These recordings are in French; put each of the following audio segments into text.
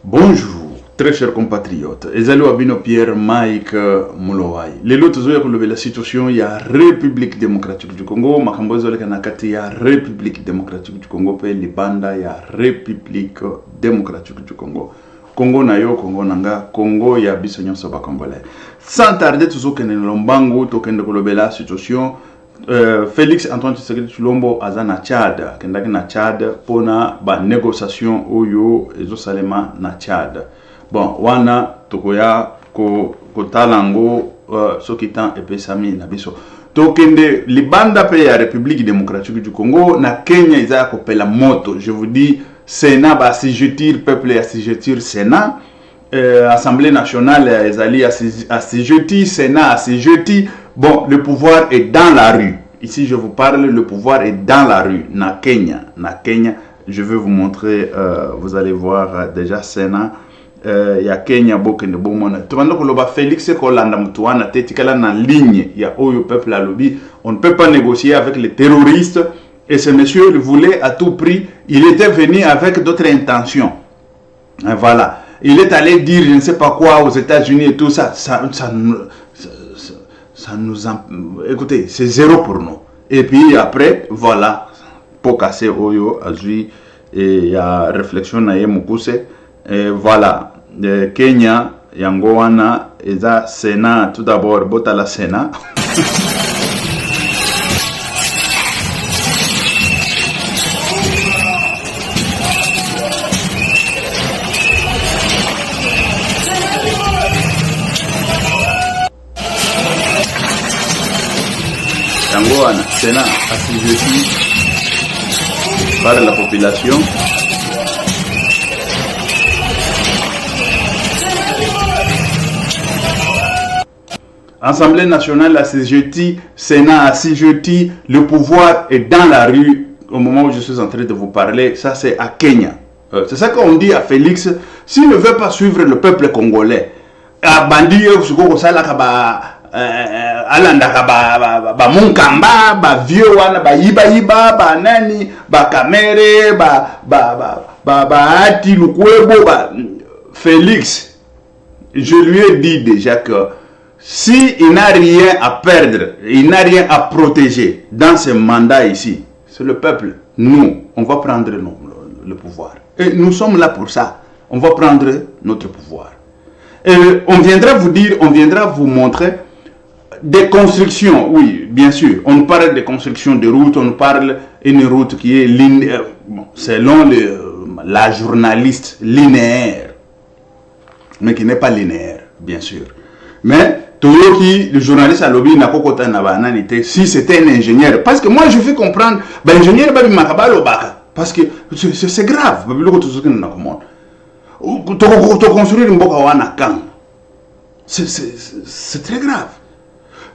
Bonjour, très chers compatriotes. Ezali Wabino Pierre Mike Mulowai. Lelo tozoya kulobe la situation ya République démocratique du Congo. Makambo ezoleka na kati ya République démocratique du Congo pe libanda ya République démocratique du Congo. Congo na yo, Congo nanga, Congo ya biso nyonso ba Congolais. Sans tarder tozokende na lombangu tokende kulobe la situation Félix Antoine Tshisekedi Tshilombo aza na Tchad, kendaki na Tchad pona ba négociation oyo ezosalema na Tchad. Bon, wana tokoya ko talango soki tan epesami na biso. Tokende libanda pe ya République démocratique du Congo na Kenya iza kopela moto. Je vous dis Sénat ba assujettir peuple assujettir Sénat. Assemblée nationale ezali assujetti, Sénat assujetti. Bon, le pouvoir est dans la rue. Ici, je vous parle, le pouvoir est dans la rue. Na Kenya. Je vais vous montrer, vous allez voir déjà Sénat. Il y a Kenya, Bokende, Bomona. Tu vois, Félix Kolanda Moutoana, Tetikala na ligne. Il y a Oyo peuple à lobby. On ne peut pas négocier avec les terroristes. Et ce monsieur le voulait à tout prix. Il était venu avec d'autres intentions. Et voilà. Il est allé dire, je ne sais pas quoi, aux États-Unis et tout ça. Ça nous écoutez, c'est zéro pour nous. Et puis après, voilà, pour casser Oyo, Azui, et il y a réflexion na Mukuse, et voilà, Kenya, Yangoana, et ça, Sénat, tout d'abord, Botala Sénat. Sénat assujetti par la population. Assemblée nationale assujetti, Sénat assujetti, le pouvoir est dans la rue au moment où je suis en train de vous parler. Ça c'est à Kenya. C'est ça qu'on dit à Félix, s'il ne veut pas suivre le peuple congolais, à Bandi, alandaka ba munkamba ba vieux wana ba yiba ba nani ba kamere ba ati lukwebo ba Félix, je lui ai dit déjà que si il n'a rien à perdre, il n'a rien à protéger dans ce mandat ici, c'est le peuple. Nous, on va prendre le pouvoir. Et nous sommes là pour ça. On va prendre notre pouvoir. Et on viendra vous dire, on viendra vous montrer des constructions, oui, bien sûr. On parle de construction de routes, on parle d'une route qui est linéaire, selon la journaliste, linéaire. Mais qui n'est pas linéaire, bien sûr. Mais, Toyoki, le journaliste à lobby, n'a pas côté nabanalité, si c'était un ingénieur. Parce que moi, je fais comprendre, l'ingénieur, parce que c'est grave. Construire une boka c'est très grave.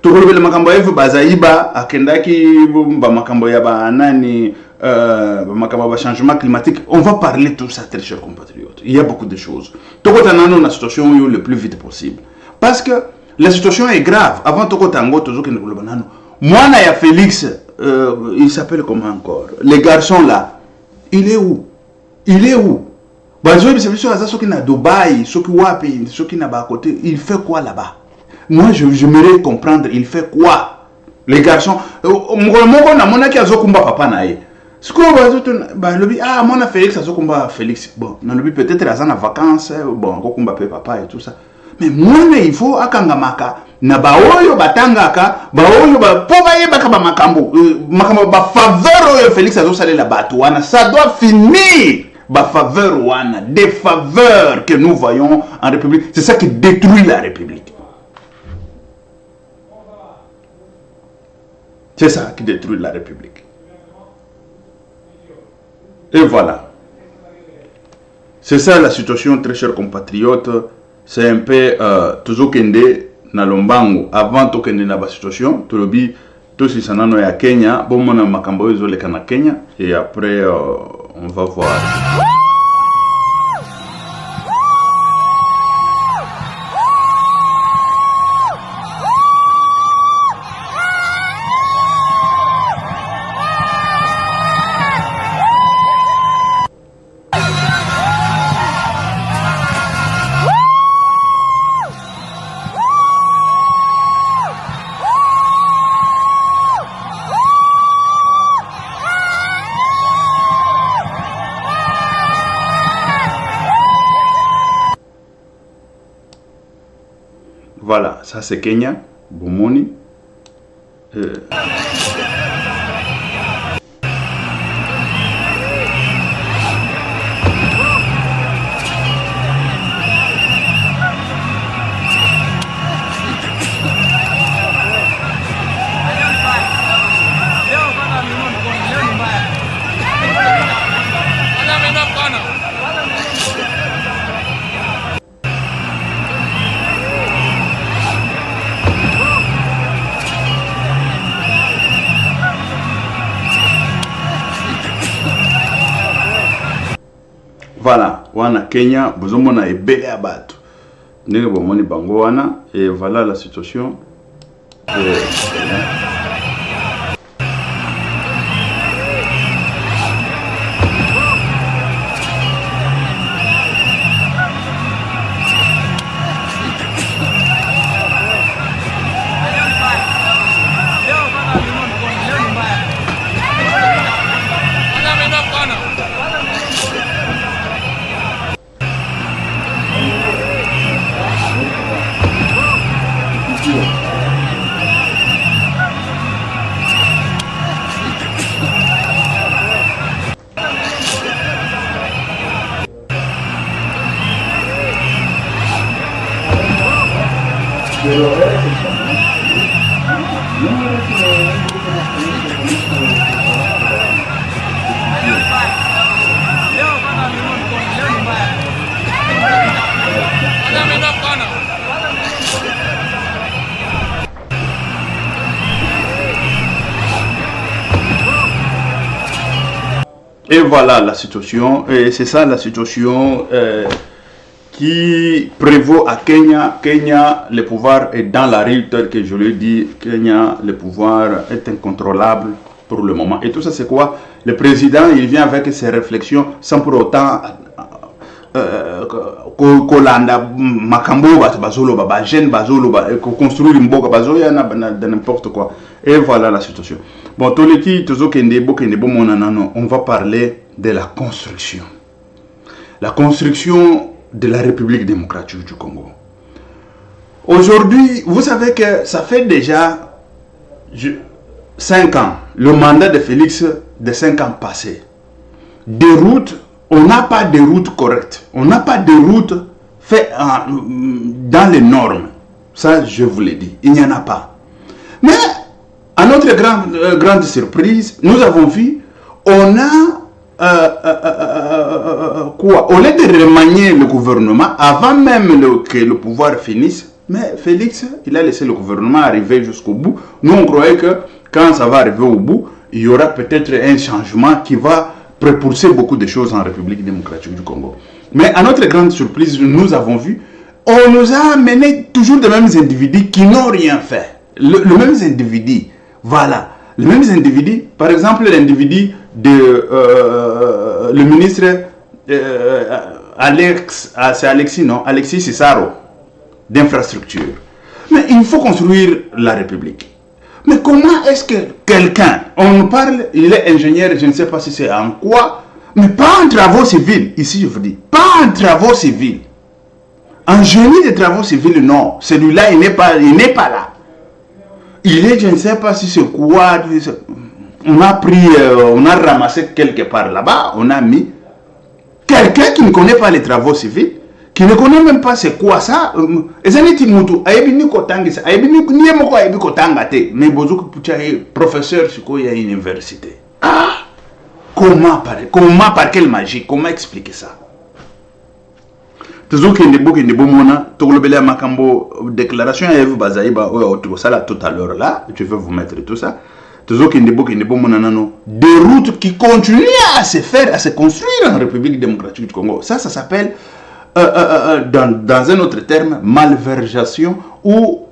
Tokolobela makambo ya bazaiba akendaki ba makambo ya ba nani makambo ba changement climatique. On va parler de tout ça, très chers compatriotes. Il y a beaucoup de choses. Tokotanano na situation le plus vite possible parce que la situation est grave. Avant tokotango tozokende koloba nano. Mwana ya Félix il s'appelle comment encore? Les garçons là. Il est où? Bazobi c'est ça soki na Dubaï, soki wapi, soki na ba côté, il fait quoi là-bas? Moi, je m'aimerais comprendre, il fait quoi? Les garçons, mon na mona ki azokumba papa na ye. Siko lobi ah mona Félix azokumba Félix. Bon, na lobi peut-être à en vacances, bon, azokumba pe papa et tout ça. Mais moi il faut akangamaka na baoyo batangaka, baoyo ba po ba yeba ka ba makambo ba faveur oyo Félix azosalela bato wana, ça doit finir. Ba faveur wana, des faveurs que nous voyons en République, c'est ça qui détruit la République. C'est ça qui détruit la République. Et voilà. C'est ça la situation, très chers compatriotes. C'est un peu toujours kende na lombango. Avant to kende na ba situation, to lobi to si sanano ya Kenya, bon mona makambo ezo leka na Kenya et après on va voir. Voilà, ça c'est Kenya, Bomoni. Voilà, wana Kenya, bozomona ebele ya bato. Ndenge bomoni bango wana, et voilà la situation. Et voilà la situation, et c'est ça la situation qui prévaut à Kenya. Kenya, le pouvoir est dans la rue, tel que je l'ai dit. Kenya, le pouvoir est incontrôlable pour le moment. Et tout ça, c'est quoi? Le président, il vient avec ses réflexions sans pour autant kolanda makambo bazolo ba jeune bazolo ba construire mboka bazo ya na n'importe quoi. Et voilà la situation. Bon, toleki tozo kende bokende bomona nano, on va parler de la construction. La construction de la République démocratique du Congo. Aujourd'hui, vous savez que ça fait déjà 5 ans, le mandat de Félix de 5 ans passé. Des routes, on n'a pas de routes correctes. On n'a pas de routes faites dans les normes. Ça, je vous l'ai dit, il n'y en a pas. Mais, à notre grande surprise, nous avons vu, on a quoi? Au lieu de remanier le gouvernement, avant même que le pouvoir finisse, mais Félix, il a laissé le gouvernement arriver jusqu'au bout. Nous, on croyait que quand ça va arriver au bout, il y aura peut-être un changement qui va propulser beaucoup de choses en République démocratique du Congo. Mais à notre grande surprise, nous avons vu, on nous a amené toujours les mêmes individus qui n'ont rien fait. Le même individu, voilà. Les mêmes individus, par exemple l'individu de le ministre c'est Alexis, non? Alexis Cissaro, d'infrastructure. Mais il faut construire la République. Mais comment est-ce que quelqu'un, on nous parle, il est ingénieur, je ne sais pas si c'est en quoi, mais pas en travaux civils, ici je vous dis, pas en travaux civils. En génie de travaux civils, non, celui-là il n'est pas là. Il est, je ne sais pas si c'est quoi, on a pris, on a ramassé quelque part là-bas, on a mis quelqu'un qui ne connaît pas les travaux civils, qui ne connaît même pas c'est quoi ça. Mais professeur à l'université. Ah, comment par quelle magie, comment expliquer ça? Toujours qu'il y a des déclaration tout à l'heure là, je vais vous mettre tout ça. Toujours qu'il y a des routes qui continuent à se faire, à se construire en République démocratique du Congo. Ça s'appelle, dans un autre terme, malversation ou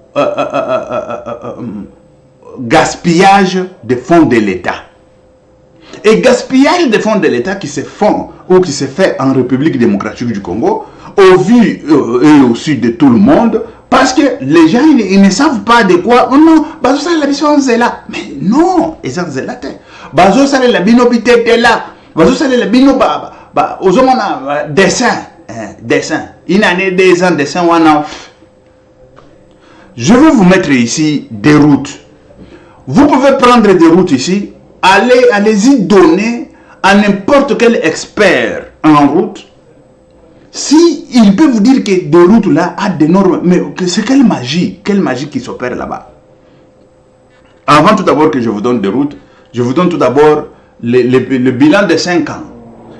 gaspillage des fonds de l'État. Et gaspillage des fonds de l'État qui se font ou qui se fait en République démocratique du Congo, au vu et au su de tout le monde, parce que les gens ils ne savent pas de quoi. Oh non, bazo ça la mission zela. Mais non, ils sont zélatés. Bazo ça la bino bitete là. Bazo ça la bino ba ozomona dessin. Une année, 2 ans, dessin, one off. Je vais vous mettre ici des routes. Vous pouvez prendre des routes ici, allez-y donner à n'importe quel expert en route. Si il peut vous dire que des routes là a des normes, mais c'est quelle magie qui s'opère là-bas. Avant tout d'abord que je vous donne des routes, je vous donne tout d'abord le bilan des 5 ans.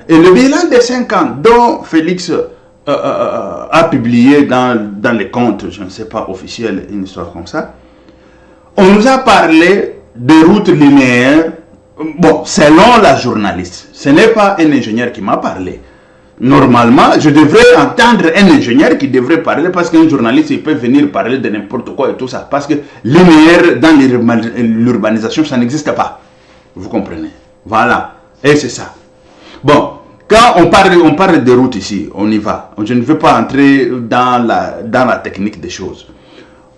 Et le bilan des 5 ans dont Félix a publié dans les comptes, je ne sais pas, officiels, une histoire comme ça, on nous a parlé de routes linéaires. Bon, selon la journaliste, ce n'est pas un ingénieur qui m'a parlé. Normalement, je devrais entendre un ingénieur qui devrait parler parce qu'un journaliste, il peut venir parler de n'importe quoi et tout ça. Parce que linéaire dans l'urbanisation, ça n'existe pas. Vous comprenez? Voilà. Et c'est ça. Bon, quand on parle de route ici, on y va. Je ne veux pas entrer dans la technique des choses.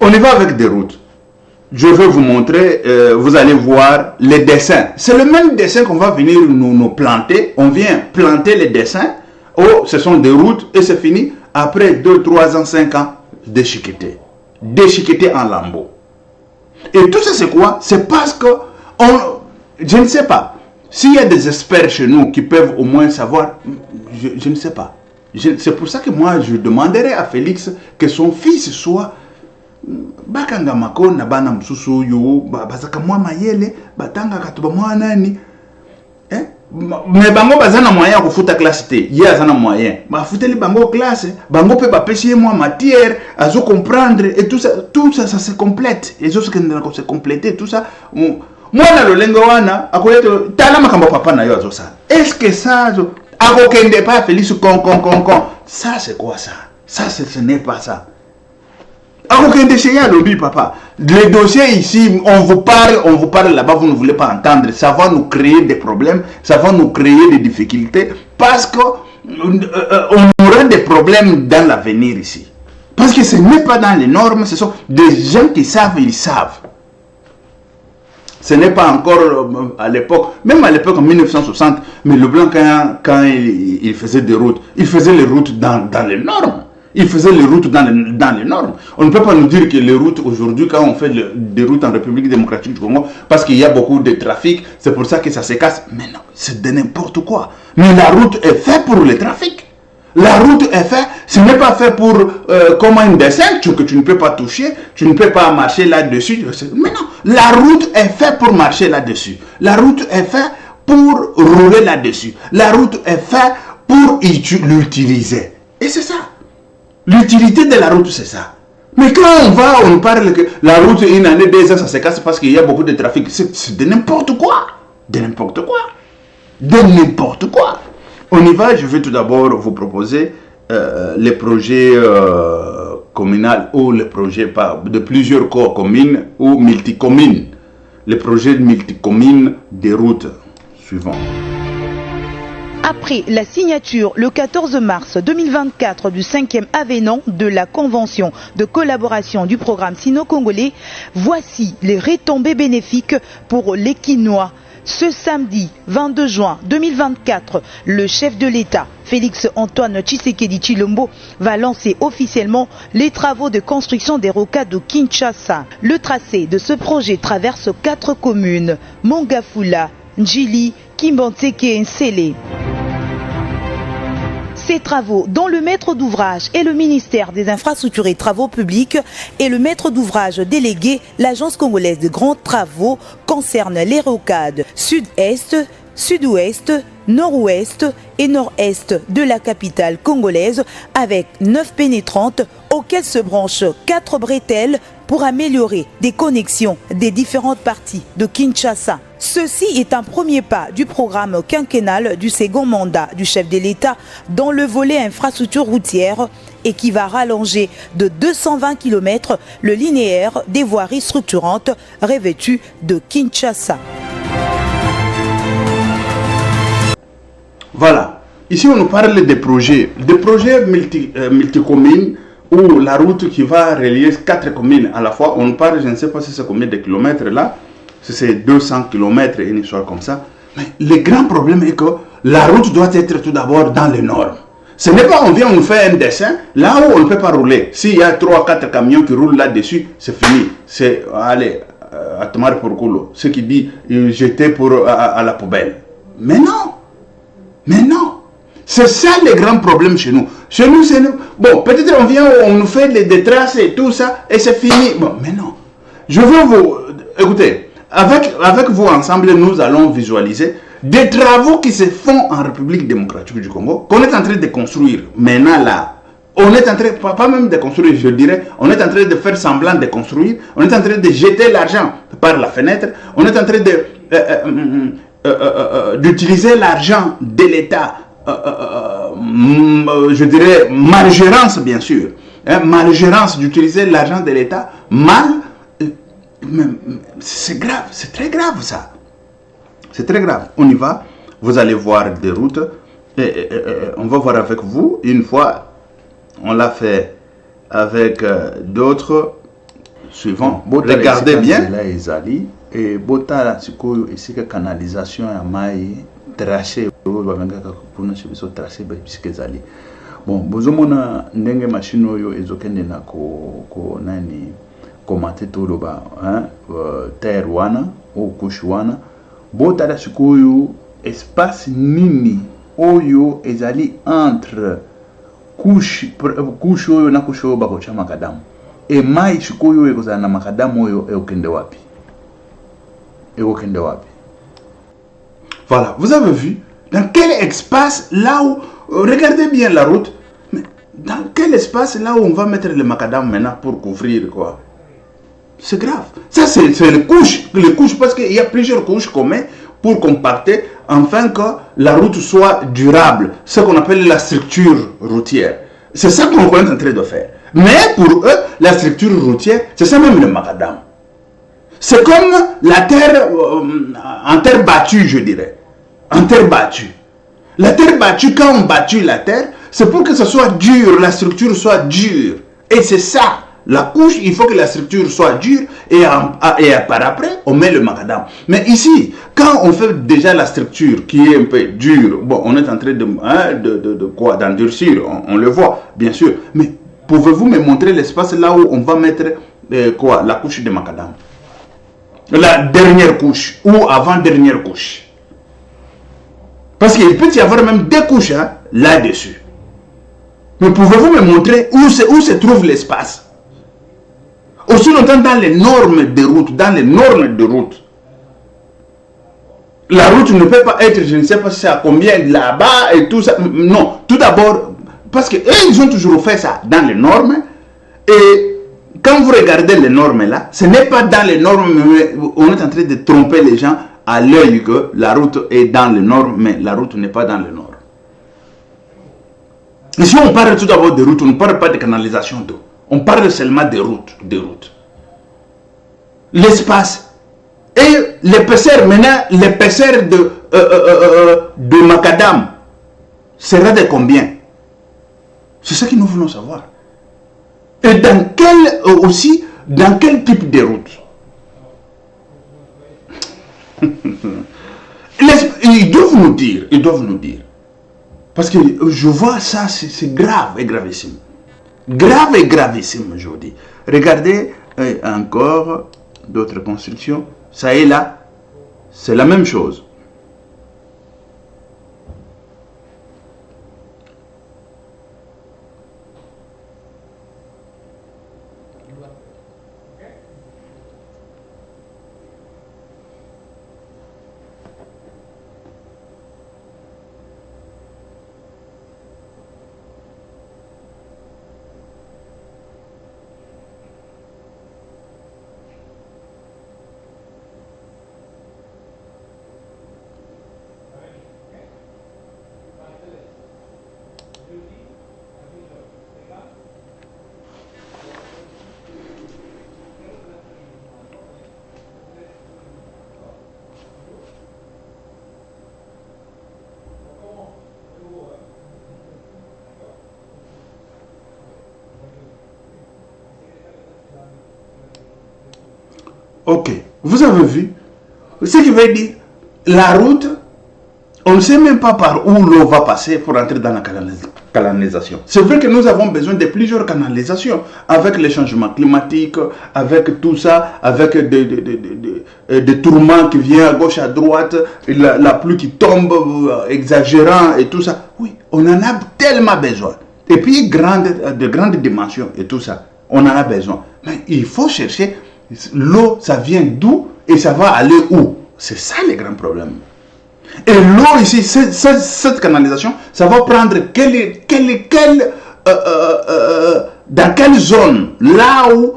On y va avec des routes. Je vais vous montrer, vous allez voir les dessins. C'est le même dessin qu'on va venir nous planter. On vient planter les dessins. Oh, ce sont des routes et c'est fini. Après 2, 3 ans, 5 ans, déchiqueté. Déchiqueté en lambeaux. Et tout ça, c'est quoi? C'est parce que, je ne sais pas, s'il y a des experts chez nous qui peuvent au moins savoir, je ne sais pas. C'est pour ça que moi, je demanderais à Félix que son fils soit bakanga makona bana msusu yo bazaka mwa mayele batanga katuba mwa nani mais bango bazana moyen ko futa classe te ye azana moyen ba futeli bango classe bango pe ba pesi moi matière azo comprendre et tout ça ça se complète et ce que ndako se compléter tout ça moi na lolengo wana akoleto tala makambo papa na yo azo ça est-ce que ça akokende pas Félix con ça c'est quoi ça ce n'est pas ça. Papa. Les dossiers ici, on vous parle là-bas, vous ne voulez pas entendre. Ça va nous créer des problèmes, ça va nous créer des difficultés parce qu'on aura des problèmes dans l'avenir ici. Parce que ce n'est pas dans les normes, ce sont des gens qui savent, ils savent. Ce n'est pas encore à l'époque, même à l'époque en 1960, mais le blanc quand il faisait des routes, il faisait les routes dans les normes. Il faisait les routes dans les normes. On ne peut pas nous dire que les routes aujourd'hui, quand on fait des routes en République démocratique du Congo, parce qu'il y a beaucoup de trafic, c'est pour ça que ça se casse. Mais non, c'est de n'importe quoi. Mais la route est faite pour le trafic. La route est faite, ce n'est pas fait pour comme un dessin que tu ne peux pas toucher, tu ne peux pas marcher là-dessus. Mais non, la route est faite pour marcher là-dessus. La route est faite pour rouler là-dessus. La route est faite pour l'utiliser. Et c'est ça. L'utilité de la route, c'est ça. Mais quand on parle que la route, une année, 2 ans, ça se casse parce qu'il y a beaucoup de trafic. C'est de n'importe quoi. De n'importe quoi. De n'importe quoi. On y va, je vais tout d'abord vous proposer les projets communaux ou les projets de plusieurs corps communes ou multicommunes. Les projets multicommunes des routes suivants. Après la signature le 14 mars 2024 du 5e avenant de la Convention de collaboration du programme sino-congolais, voici les retombées bénéfiques pour les Quinois. Ce samedi 22 juin 2024, le chef de l'État, Félix Antoine Tshisekedi Tshilombo, va lancer officiellement les travaux de construction des rocades de Kinshasa. Le tracé de ce projet traverse 4 communes, Mongafula, Njili, Kimbanteke et Nsele. Ces travaux, dont le maître d'ouvrage est le ministère des Infrastructures et Travaux Publics et le maître d'ouvrage délégué, l'Agence congolaise de grands travaux, concernent les rocades sud-est, sud-ouest, nord-ouest et nord-est de la capitale congolaise avec 9 pénétrantes auxquelles se branchent 4 bretelles pour améliorer des connexions des différentes parties de Kinshasa. Ceci est un premier pas du programme quinquennal du second mandat du chef de l'État dans le volet infrastructure routière et qui va rallonger de 220 km le linéaire des voiries structurantes revêtues de Kinshasa. Voilà. Ici, on nous parle des projets multicommunes où la route qui va relier 4 communes à la fois. On parle, je ne sais pas si c'est combien de kilomètres là, si c'est 200 km et une histoire comme ça. Mais le grand problème est que la route doit être tout d'abord dans les normes. Ce n'est pas on vient, on fait un dessin, là où on ne peut pas rouler. S'il y a 3-4 camions qui roulent là-dessus, c'est fini. C'est, allez, à tomar pour culo. Ce qui dit, jeter à la poubelle. Mais non. Mais non. C'est ça le grand problème chez nous. Chez nous, c'est... Bon, peut-être on vient, on nous fait des traces et tout ça, et c'est fini. Bon, mais non. Je veux vous... Écoutez, avec vous ensemble, nous allons visualiser des travaux qui se font en République démocratique du Congo, qu'on est en train de construire. Maintenant, là, on est en train, pas même de construire, je dirais, on est en train de faire semblant de construire, on est en train de jeter l'argent par la fenêtre, on est en train d'utiliser l'argent de l'État, je dirais, malgérance, bien sûr, malgérance d'utiliser l'argent de l'État mal. C'est grave, c'est très grave ça. C'est très grave. On y va, vous allez voir des routes, et on va voir avec vous. Une fois, on l'a fait avec d'autres suivants. Regardez bien. Et bota sikoyo isika canalisation ya mai tracé tracé ba bisikazali. Bon, bozomona ndenge machine oyo ezokende na ko nani komate toloba terre wana ou couche wana bota sikoyo espace nini oyo ezali entre couche oyo na couche oyo bakocha makadamu e mai sikoyo ekozala na makadamu oyo ekende wapi. Voilà, vous avez vu dans quel espace là où, regardez bien la route, mais dans quel espace là où on va mettre le macadam maintenant pour couvrir quoi. C'est grave. Ça c'est les couches parce qu'il y a plusieurs couches qu'on met pour compacter afin que la route soit durable, ce qu'on appelle la structure routière. C'est ça qu'on est en train de faire. Mais pour eux, la structure routière, c'est ça même le macadam. C'est comme la terre, en terre battue, je dirais. En terre battue. La terre battue, quand on bâtit la terre, c'est pour que ce soit dur, la structure soit dure. Et c'est ça. La couche, il faut que la structure soit dure et par après, on met le macadam. Mais ici, quand on fait déjà la structure qui est un peu dure, bon, on est en train de quoi, d'endurcir, on le voit, bien sûr. Mais pouvez-vous me montrer l'espace là où on va mettre quoi, la couche de macadam? La dernière couche ou avant-dernière couche. Parce qu'il peut y avoir même deux couches là-dessus. Mais pouvez-vous me montrer où se trouve l'espace? Aussi longtemps dans les normes de route, la route ne peut pas être, je ne sais pas si c'est à combien là-bas et tout ça. Non, tout d'abord, parce que eux, ils ont toujours fait ça dans les normes et quand vous regardez les normes là, ce n'est pas dans les normes, mais on est en train de tromper les gens à l'œil que la route est dans les normes, mais la route n'est pas dans les normes. Ici, on parle tout d'abord de routes, on ne parle pas de canalisation d'eau. On parle seulement de routes. L'espace et l'épaisseur, maintenant, l'épaisseur de macadam sera de combien? C'est ça que nous voulons savoir. Et dans quel type de route? Ils doivent nous dire. Parce que je vois ça, c'est grave et gravissime. Grave et gravissime, je vous dis. Regardez encore d'autres constructions. Ça est là, c'est la même chose. Ok, vous avez vu ce qui veut dire la route, on ne sait même pas par où l'eau va passer pour entrer dans la canalisations. C'est vrai que nous avons besoin de plusieurs canalisations avec les changements climatiques, avec tout ça, avec des tourments qui viennent à gauche, à droite, la pluie qui tombe exagérant et tout ça. Oui, on en a tellement besoin. Et puis, de grandes dimensions et tout ça, on en a besoin. Mais il faut chercher l'eau, ça vient d'où et ça va aller où? C'est ça le grand problème. Et l'eau ici, cette canalisation, ça va prendre dans quelle zone? Là où,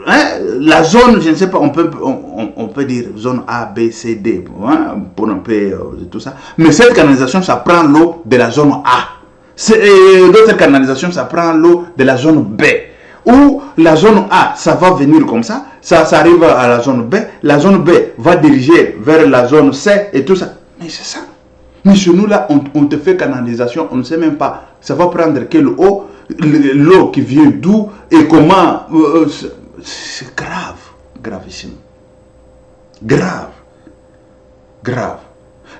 hein, la zone, je ne sais pas, on peut dire zone A, B, C, D, hein, pour un peu tout ça. Mais cette canalisation, ça prend l'eau de la zone A. D'autres canalisations, ça prend l'eau de la zone B. Ou la zone A, ça va venir comme ça arrive à la zone B. La zone B va diriger vers la zone C et tout ça. Mais c'est ça. Mais chez nous, là, on te fait canalisation, on ne sait même pas. Ça va prendre quelle eau, l'eau qui vient d'où et comment. C'est grave, gravissime. Grave.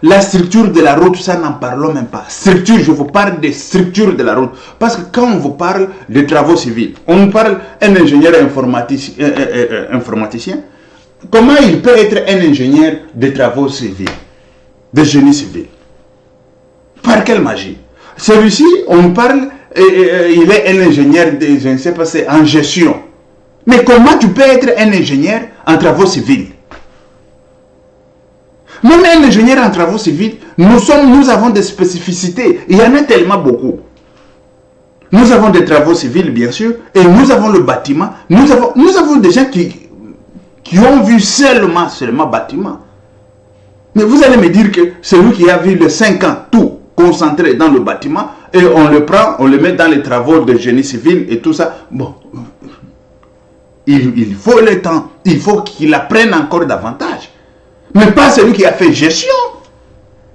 La structure de la route, ça n'en parlons même pas. Structure, je vous parle des structures de la route. Parce que quand on vous parle de travaux civils, on nous parle d'un ingénieur informaticien. Comment il peut être un ingénieur de travaux civils? De génie civil. Par quelle magie? Celui-ci, on parle, il est un ingénieur, je ne sais pas, c'est en gestion. Mais comment tu peux être un ingénieur en travaux civils? Même un ingénieur en travaux civils, nous avons des spécificités. Il y en a tellement beaucoup. Nous avons des travaux civils, bien sûr, et nous avons le bâtiment. Nous avons des gens qui ont vu seulement bâtiment. Mais vous allez me dire que celui qui a vu les 5 ans tout concentré dans le bâtiment et on le prend, on le met dans les travaux de génie civil et tout ça. Bon, il faut le temps, il faut qu'il apprenne encore davantage. Mais pas celui qui a fait gestion,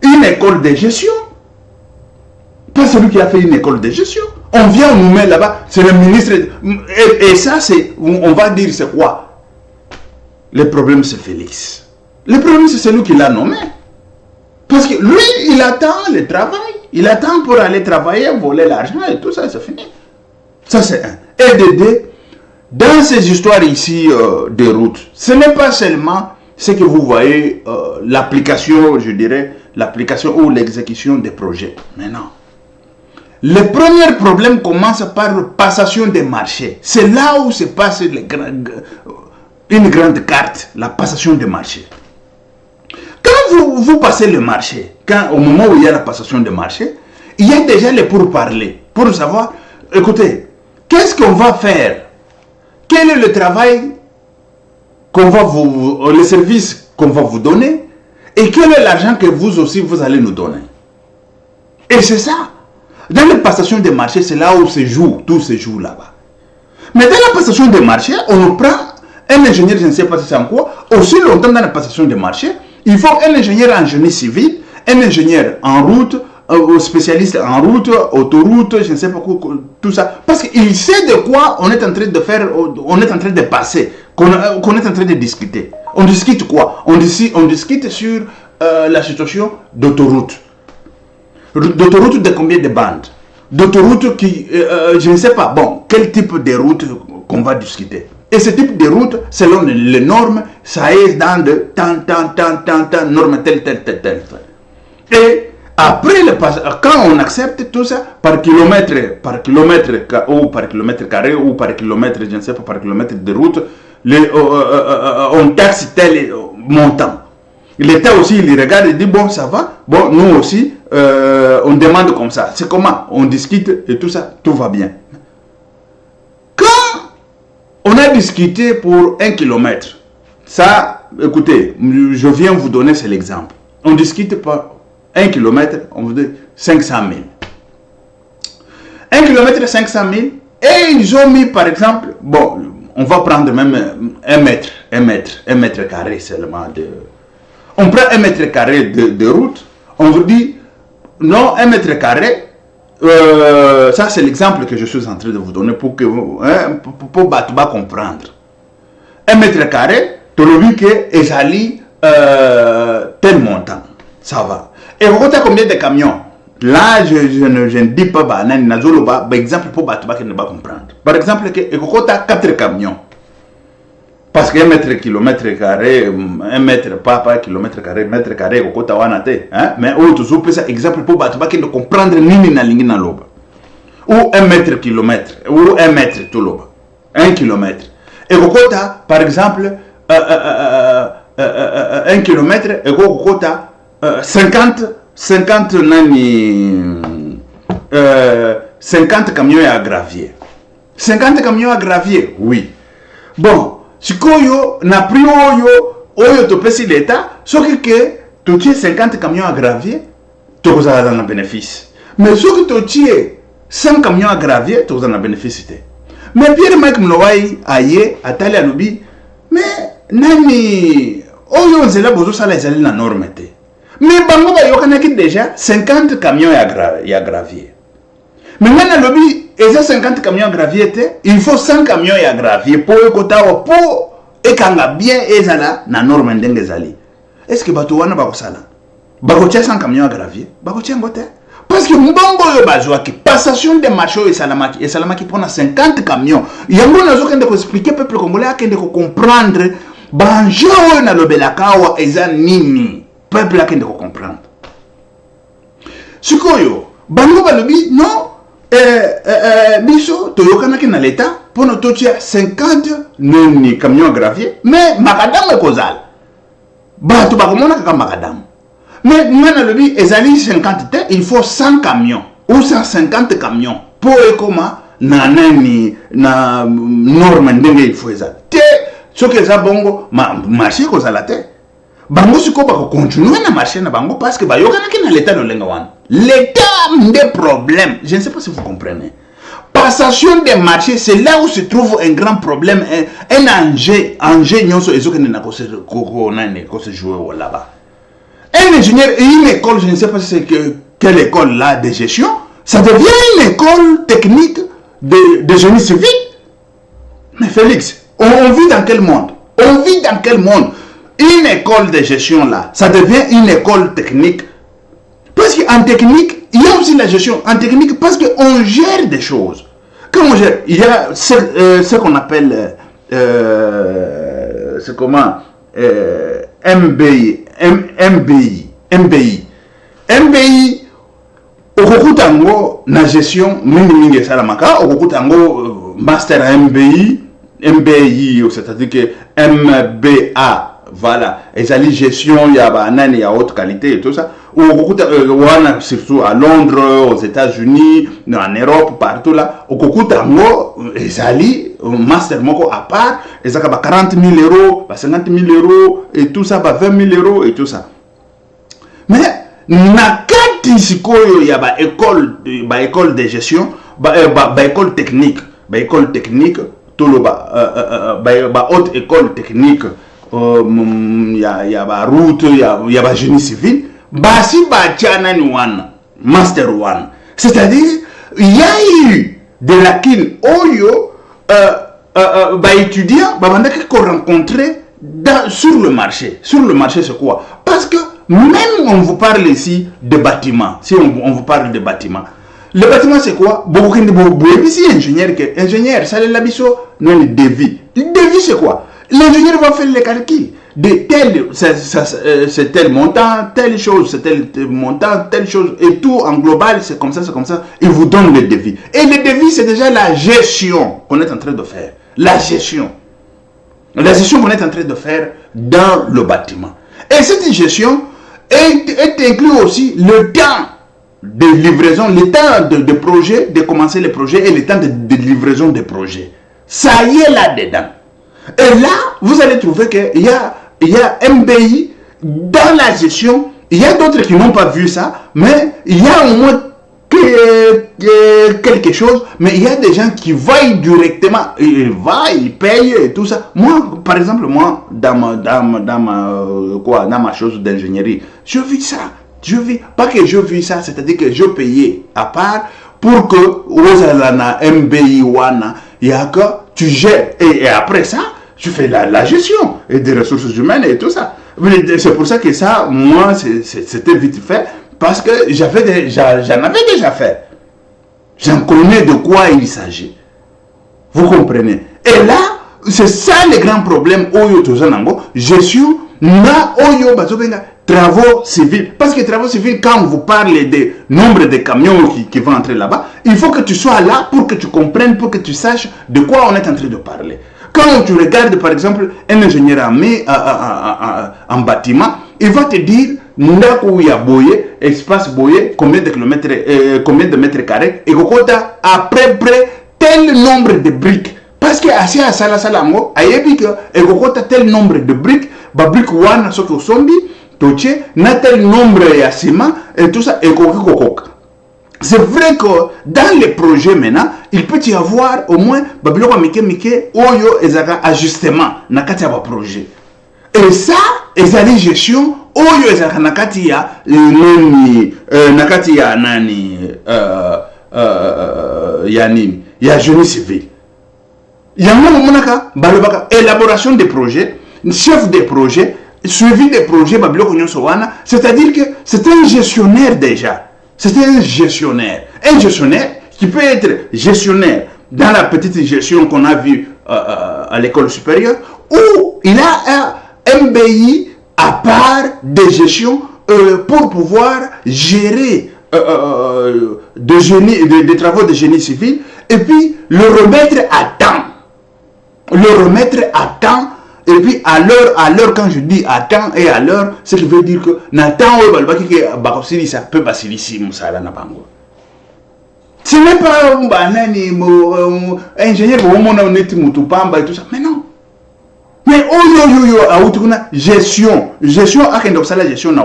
une école de gestion. Pas celui qui a fait une école de gestion. On vient, on nous met là-bas, c'est le ministre. Et ça, on va dire c'est quoi? Le problème, c'est Félix. Le problème, c'est celui qui l'a nommé. Parce que lui, il attend le travail. Il attend pour aller travailler, voler l'argent et tout ça, c'est fini. Ça, c'est un. Et de deux, dans ces histoires ici de route, ce n'est pas seulement ce que vous voyez, l'application, je dirais, l'application ou l'exécution des projets. Mais non. Le premier problème commence par la passation des marchés. C'est là où se passe une grande carte, la passation des marchés. Quand vous passez le marché, au moment où il y a la passation des marchés, il y a déjà les pourparlers pour savoir, écoutez, qu'est-ce qu'on va faire? Quel est le travail qu'on va le service qu'on va vous donner? Et quel est l'argent que vous aussi vous allez nous donner? Et c'est ça. Dans la passation des marchés, c'est là où se joue, tout se joue là-bas. Mais dans la passation des marchés, on prend un ingénieur, je ne sais pas si c'est en quoi, aussi longtemps dans la passation des marchés, il faut un ingénieur en génie civil, un ingénieur en route, spécialiste en route, autoroute, je ne sais pas quoi, tout ça. Parce qu'il sait de quoi on est en train de faire, on est en train de passer, qu'on est en train de discuter. On discute quoi? On discute sur la situation d'autoroute. D'autoroute de combien de bandes? D'autoroute qui, je ne sais pas, bon, quel type de route qu'on va discuter. Et ce type de route, selon les normes, ça est dans de tant, normes telle. Et après, quand on accepte tout ça, par kilomètre ou par kilomètre carré ou par kilomètre, je ne sais pas, par kilomètre de route, on taxe tel montant. L'État aussi, il regarde et dit, bon, ça va. Bon, nous aussi, on demande comme ça. C'est comment? On discute et tout ça, tout va bien. Quand on a discuté pour 1 kilomètre, ça, écoutez, je viens vous donner, c'est l'exemple. On discute pour 1 kilomètre, on vous dit 500 000. 1 kilomètre, 500 000. Et ils ont mis, par exemple, bon, on va prendre même 1 mètre carré seulement de... On prend 1 mètre carré de route, on vous dit, non, 1 mètre carré, ça c'est l'exemple que je suis en train de vous donner pour que vous, pour comprendre. 1 mètre carré, tu le dis que ezali tel montant, ça va. Et vous comptez combien de camions? Là, je ne dis pas, par exemple, pour Batouba qui ne va comprendre. Par exemple, il y a 4 camions. Parce que 1 mètre kilomètre carré, 1 mètre pas kilomètre carré, mètre carré, il y a 4 mais autre exemple pour Batouba qui ne comprendre ni na lingi na loba. Ou 1 mètre kilomètre, ou 1 mètre tout loba. 1 kilomètre. Et Kokota, par exemple, 1 kilomètre, et Kokota, 50 camions à gravier. 50 camions à gravier, oui. Bon, si Koyo n'a pris Oyo to pesi l'État, sauf que tu tiens 50 camions à gravier, tu as un bénéfice. Mais si tu tiens 100 camions à gravier, tu as un bénéfice. Mais Pierre-Mike Mlowai aye atali alubi mais nani oyo nzela bozo sala ezali na norme te mais bango ba yokanaki déjà 50 camions ya gravier mais ngana lobi eza 50 camions ya gravier te il faut 100 camions ya gravier pour ekotawa pour ekanga bien ezala na norme ndenge ezali est-ce que bato wana bakosala bakotia 100 camions ya gravier bakotia ngote. Parce que mbongo yo bazwa ki passation de marché et salamaki pour 50 camions. Yango nazo kende ko expliquer peuple congolais akende ko comprendre banjo na lobelakawa eza nini. Peuple akende ko comprendre. Sikoyo bango balobi non biso toyokana ki na l'état pour no totia 50 nini camions gravier mais makadamu ekozala. Bato bakomona kaka makadamu. Mais maintenant, il faut 100 camions ou 150 camions pour comment na norme ndenge il faut ça. Ce que ça bongo marché ko la te. Bango siko ba ko continuer na marché na bango parce que ba yokana ki na l'état de lenga wana. L'état des problèmes, je ne sais pas si vous comprenez. Passation des marchés, c'est là où se trouve un grand problème, un enjeu nyonso ezokene na ko se jouer là-bas. Un ingénieur et une école, je ne sais pas si c'est quelle école là de gestion, ça devient une école technique de génie civil. Mais Félix, on vit dans quel monde? On vit dans quel monde? Une école de gestion là, ça devient une école technique. Parce qu'en technique, il y a aussi la gestion. En technique, parce qu'on gère des choses. Quand on gère, il y a ce qu'on appelle, c'est comment MBI, okukutango na gestion mingi salamaka, okukutango master MBI, c'est-à-dire que MBA, voilà, et ça gestion il y a banane, il y a haute qualité et tout ça. Okukutango surtout à Londres, aux États-Unis, en Europe, partout là, okukutango et ça master moko à part, et ça va 40 000 euros, 50 000 euros, et tout ça, 20 000 euros, et tout ça. Mais, nakati sikoyo ya ba école de gestion, école technique, tout le haute école technique, ya ba route, ya ba génie civil, si ba tiana ni wana, master one. C'est-à-dire, il y a eu de lacunes oyo, étudiants, qu'on rencontrait sur le marché. Sur le marché, c'est quoi? Parce que même on vous parle ici de bâtiments. Si on vous parle de bâtiments, le bâtiment c'est quoi? Ingénieur, ça l'abisso, non le devis. Le devis c'est quoi? L'ingénieur va faire les calculs de c'est tel montant, telle chose, c'est tel montant, telle chose, et tout en global, c'est comme ça, il vous donne le devis. Et le devis, c'est déjà la gestion qu'on est en train de faire. La gestion qu'on est en train de faire dans le bâtiment. Et cette gestion est inclus aussi le temps de livraison, le temps de projet, de commencer les projets et le temps de livraison des projets. Ça y est là-dedans. Et là, vous allez trouver qu'il y a MBI dans la gestion. Il y a d'autres qui n'ont pas vu ça, mais il y a au moins quelque chose, mais il y a des gens qui voient directement, ils payent et tout ça. Moi, par exemple, dans ma chose d'ingénierie, je vis ça. Pas que je vis ça, c'est-à-dire que je payais à part pour que Rosalana MBI Wana, il y a que tu gères. Et après ça, tu fais la gestion et des ressources humaines et tout ça. C'est pour ça que ça, moi, c'était vite fait. parce que j'en avais déjà fait. J'en connais de quoi il s'agit. Vous comprenez? Et là, c'est ça le grand problème. Gestion, na oyo bazobenga travaux civils. Parce que travaux civils, quand vous parlez des nombre de camions qui vont entrer là-bas, il faut que tu sois là pour que tu comprennes, pour que tu saches de quoi on est en train de parler. Quand tu regardes, par exemple, un ingénieur en bâtiment, il va te dire, ndako ya boye, espace boye, combien de mètres carrés, et kokota à peu près tel nombre de briques. Parce que assez à Salasalango, ayebik, et kokota tel nombre de briques, ba briques wana soki osombi, toche, na tel nombre ya ciment, et tout ça, et kokok. C'est vrai que dans les projets maintenant, il peut y avoir au moins babiloko mike oyo ezaka ajustement na kati ya ba projet. Et ça, ezali gestion oyo ezaka na kati ya nani na kati ya nani ya génie civil. Yango monaka balobaka élaboration des projets, chef des projets, suivi des projets babiloko nyonso wana, c'est-à-dire que c'est un gestionnaire déjà. C'est un gestionnaire. Un gestionnaire qui peut être gestionnaire dans la petite gestion qu'on a vue à l'école supérieure, ou il a un MBI à part de gestion pour pouvoir gérer des travaux de génie civil et puis le remettre à temps. Le remettre à temps. Et puis à l'heure, quand je dis à temps et à l'heure, ce qui veut dire que Nathan ça peut passer ici, ce n'est pas un ingénieur et tout ça. Mais non. Mais gestion à la gestion na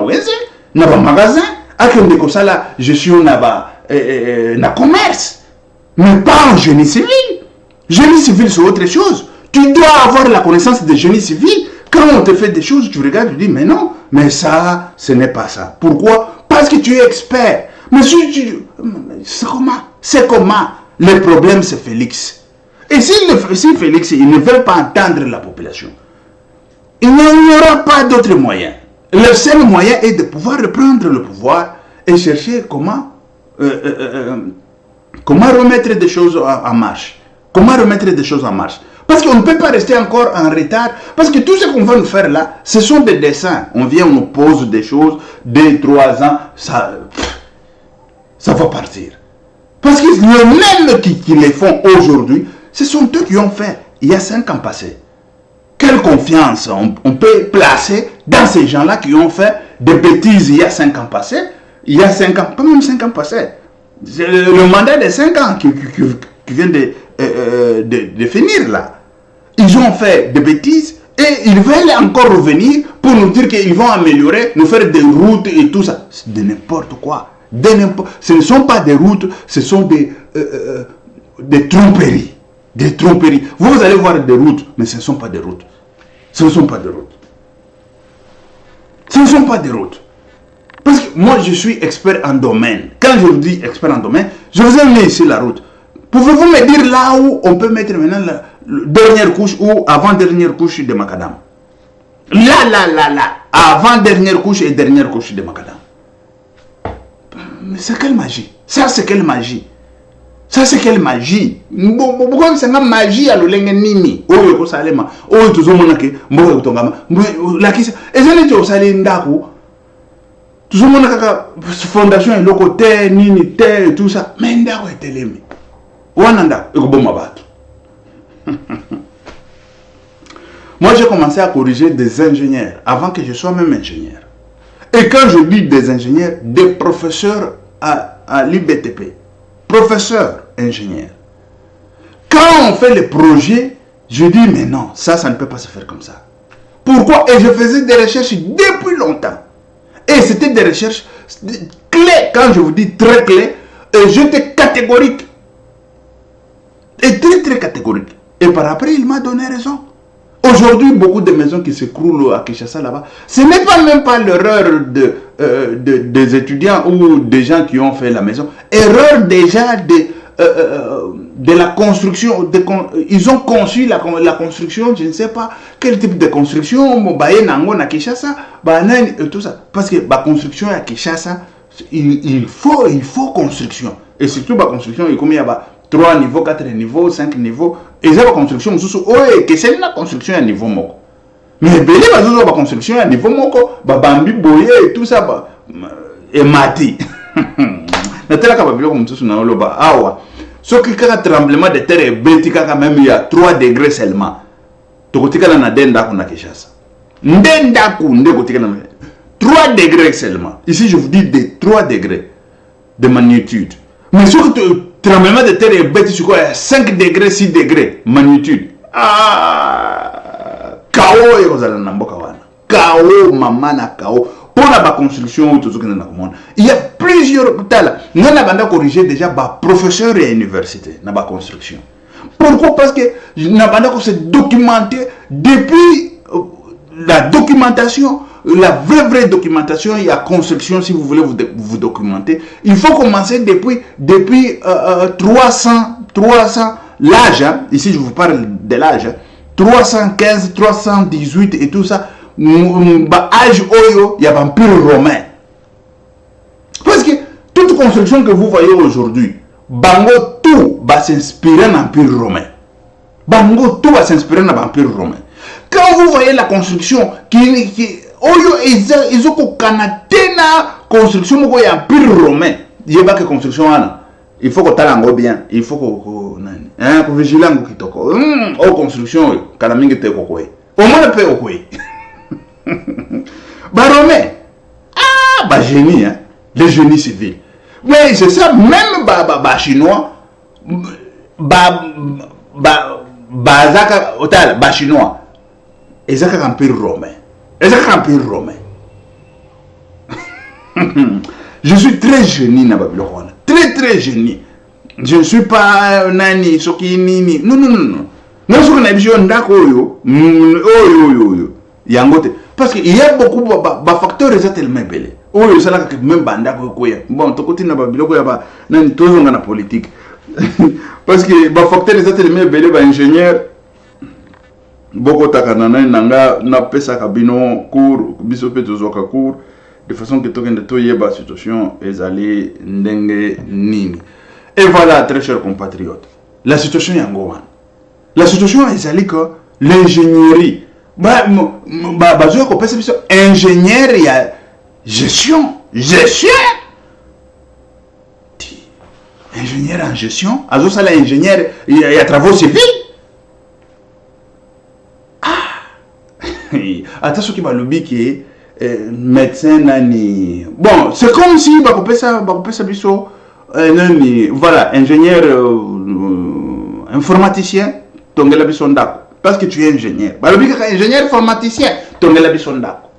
magasin, à la gestion na commerce, mais pas en génie civil. Génie civil c'est autre chose. Tu dois avoir la connaissance de génie civil. Quand on te fait des choses, tu regardes, tu dis, mais non, mais ça, ce n'est pas ça. Pourquoi? Parce que tu es expert. Mais c'est comment? Le problème, c'est Félix. Et si Félix, il ne veut pas entendre la population, il n'y aura pas d'autre moyen. Le seul moyen est de pouvoir reprendre le pouvoir et chercher comment remettre des choses en marche. Comment remettre des choses en marche? Parce qu'on ne peut pas rester encore en retard. Parce que tout ce qu'on va nous faire là, ce sont des dessins. On vient, on nous pose des choses, 2-3 ans, ça va partir. Parce que les mêmes qui les font aujourd'hui, ce sont eux qui ont fait il y a 5 ans passés. Quelle confiance on peut placer dans ces gens-là qui ont fait des bêtises il y a 5 ans passés? Il y a 5 ans, pas même 5 ans passés. C'est le mandat de 5 ans qui vient de finir là. Ils ont fait des bêtises et ils veulent encore revenir pour nous dire qu'ils vont améliorer, nous faire des routes et tout ça. C'est de n'importe quoi. Ce ne sont pas des routes, ce sont des tromperies. Des tromperies. Vous allez voir des routes, mais ce ne sont pas des routes. Ce ne sont pas des routes. Ce ne sont pas des routes. Parce que moi, je suis expert en domaine. Quand je vous dis expert en domaine, je vous ai mis ici la route. Pouvez-vous me dire là où on peut mettre maintenant la dernière couche ou avant-dernière couche de macadam? Là. Avant-dernière couche et dernière couche de macadam. Mais c'est quelle magie? Ça, c'est quelle magie? Ça, c'est quelle magie? Pourquoi c'est une magie à l'olenge nini? Oh, il faut salema. Oh, tout le monde qui m'a dit, la qui et ça n'est pas salé ndaku. Tout le monde qui fondation et le côté nini terre et tout ça. Mais ndaku est télémi. Wananda, et bon mabat. Moi, j'ai commencé à corriger des ingénieurs avant que je sois même ingénieur. Et quand je dis des ingénieurs, des professeurs à l'IBTP, professeurs ingénieurs. Quand on fait les projets, je dis mais non, ça ne peut pas se faire comme ça. Pourquoi? Et je faisais des recherches depuis longtemps. Et c'était des recherches clés, quand je vous dis très clés, et j'étais catégorique. Et très catégorique. Et par après, il m'a donné raison. Aujourd'hui, beaucoup de maisons qui s'écroulent à Kinshasa là-bas, ce n'est pas même pas l'erreur des étudiants ou des gens qui ont fait la maison. Erreur déjà de la construction. Ils ont conçu la construction, je ne sais pas quel type de construction, à Kinshasa, tout ça. Parce que la construction à Kinshasa, il faut construction. Et surtout, la construction, il y a 3 niveaux, 4 niveaux, 5 niveaux. Et ça, la construction, que c'est la construction à niveau moko. Mais belé, la construction à niveau moko, bambi boye et tout ça, et mati. Natala kababilo comme tout ça, na oloba awa. Ce qui est un tremblement de terre et bétika quand même, il y a 3 degrés seulement. Tokotika na denda kuna Kinshasa. Ndenda kunde kotika na 3 degrés seulement. Ici, je vous dis des 3 degrés de magnitude. Mais sur le tremblement de terre est bête, sur quoi 5 degrés, 6 degrés magnitude. Ah, K.O. et K.O. mamana K.O. Pour la construction, tout ce que nous avons. Il y a plusieurs. Nous avons corrigé déjà les professeurs et universités dans la construction. Pourquoi? Parce que nous avons se documenté depuis la documentation. La vraie documentation, il y a construction, si vous voulez vous documenter. Il faut commencer depuis 300 l'âge, hein, ici je vous parle de l'âge, hein, 315, 318 et tout ça, âge oyo, il y a l'Empire romain. Parce que toute construction que vous voyez aujourd'hui, bango tout va s'inspirer dans l'Empire romain. Bango tout va s'inspirer dans l'Empire romain. Quand vous voyez la construction qui oyo ils ont canatena construction moko ya empire romain yeba que construction ana il faut que talango bien il faut que nani hein ko vigilango kitoko o construction kana mingi te ko koy au moins pe ko koy ba romain ba génie hein les génies civils mais c'est ça même ba chinois zaka otal ba chinois ezaka empire romain. Et c'est l'Empire romain. Je suis très génie dans Babylone. Très génie. Je ne suis pas nani, sokini. Non. Non, ce qu'on a dit, on a dit, parce qu'il y a beaucoup de facteurs qui sont tellement belles. Oyo, c'est là que même banda bon, tu continues dans Babylone, il y a toujours dans la politique. Parce que les facteurs sont tellement belles, les ingénieurs. Boko takanana nanga na pesa kabino cours biso pe tozoka cours de façon que tokende toyeba situation ezali ndenge nini. Et voilà, très chers compatriotes, la situation est en Gowan. La situation ezali que l'ingénierie bazo ko pesa biso ingénieur ya gestion ingénieur en gestion azo sala ingénieur ya travaux civils. Attention qui va le qui est médecin nani. Bon, c'est comme si ça biso nani voilà ingénieur informaticien tongela bisondako parce que tu es ingénieur. Ba le bi ka ingénieur informaticien tongela bisondako.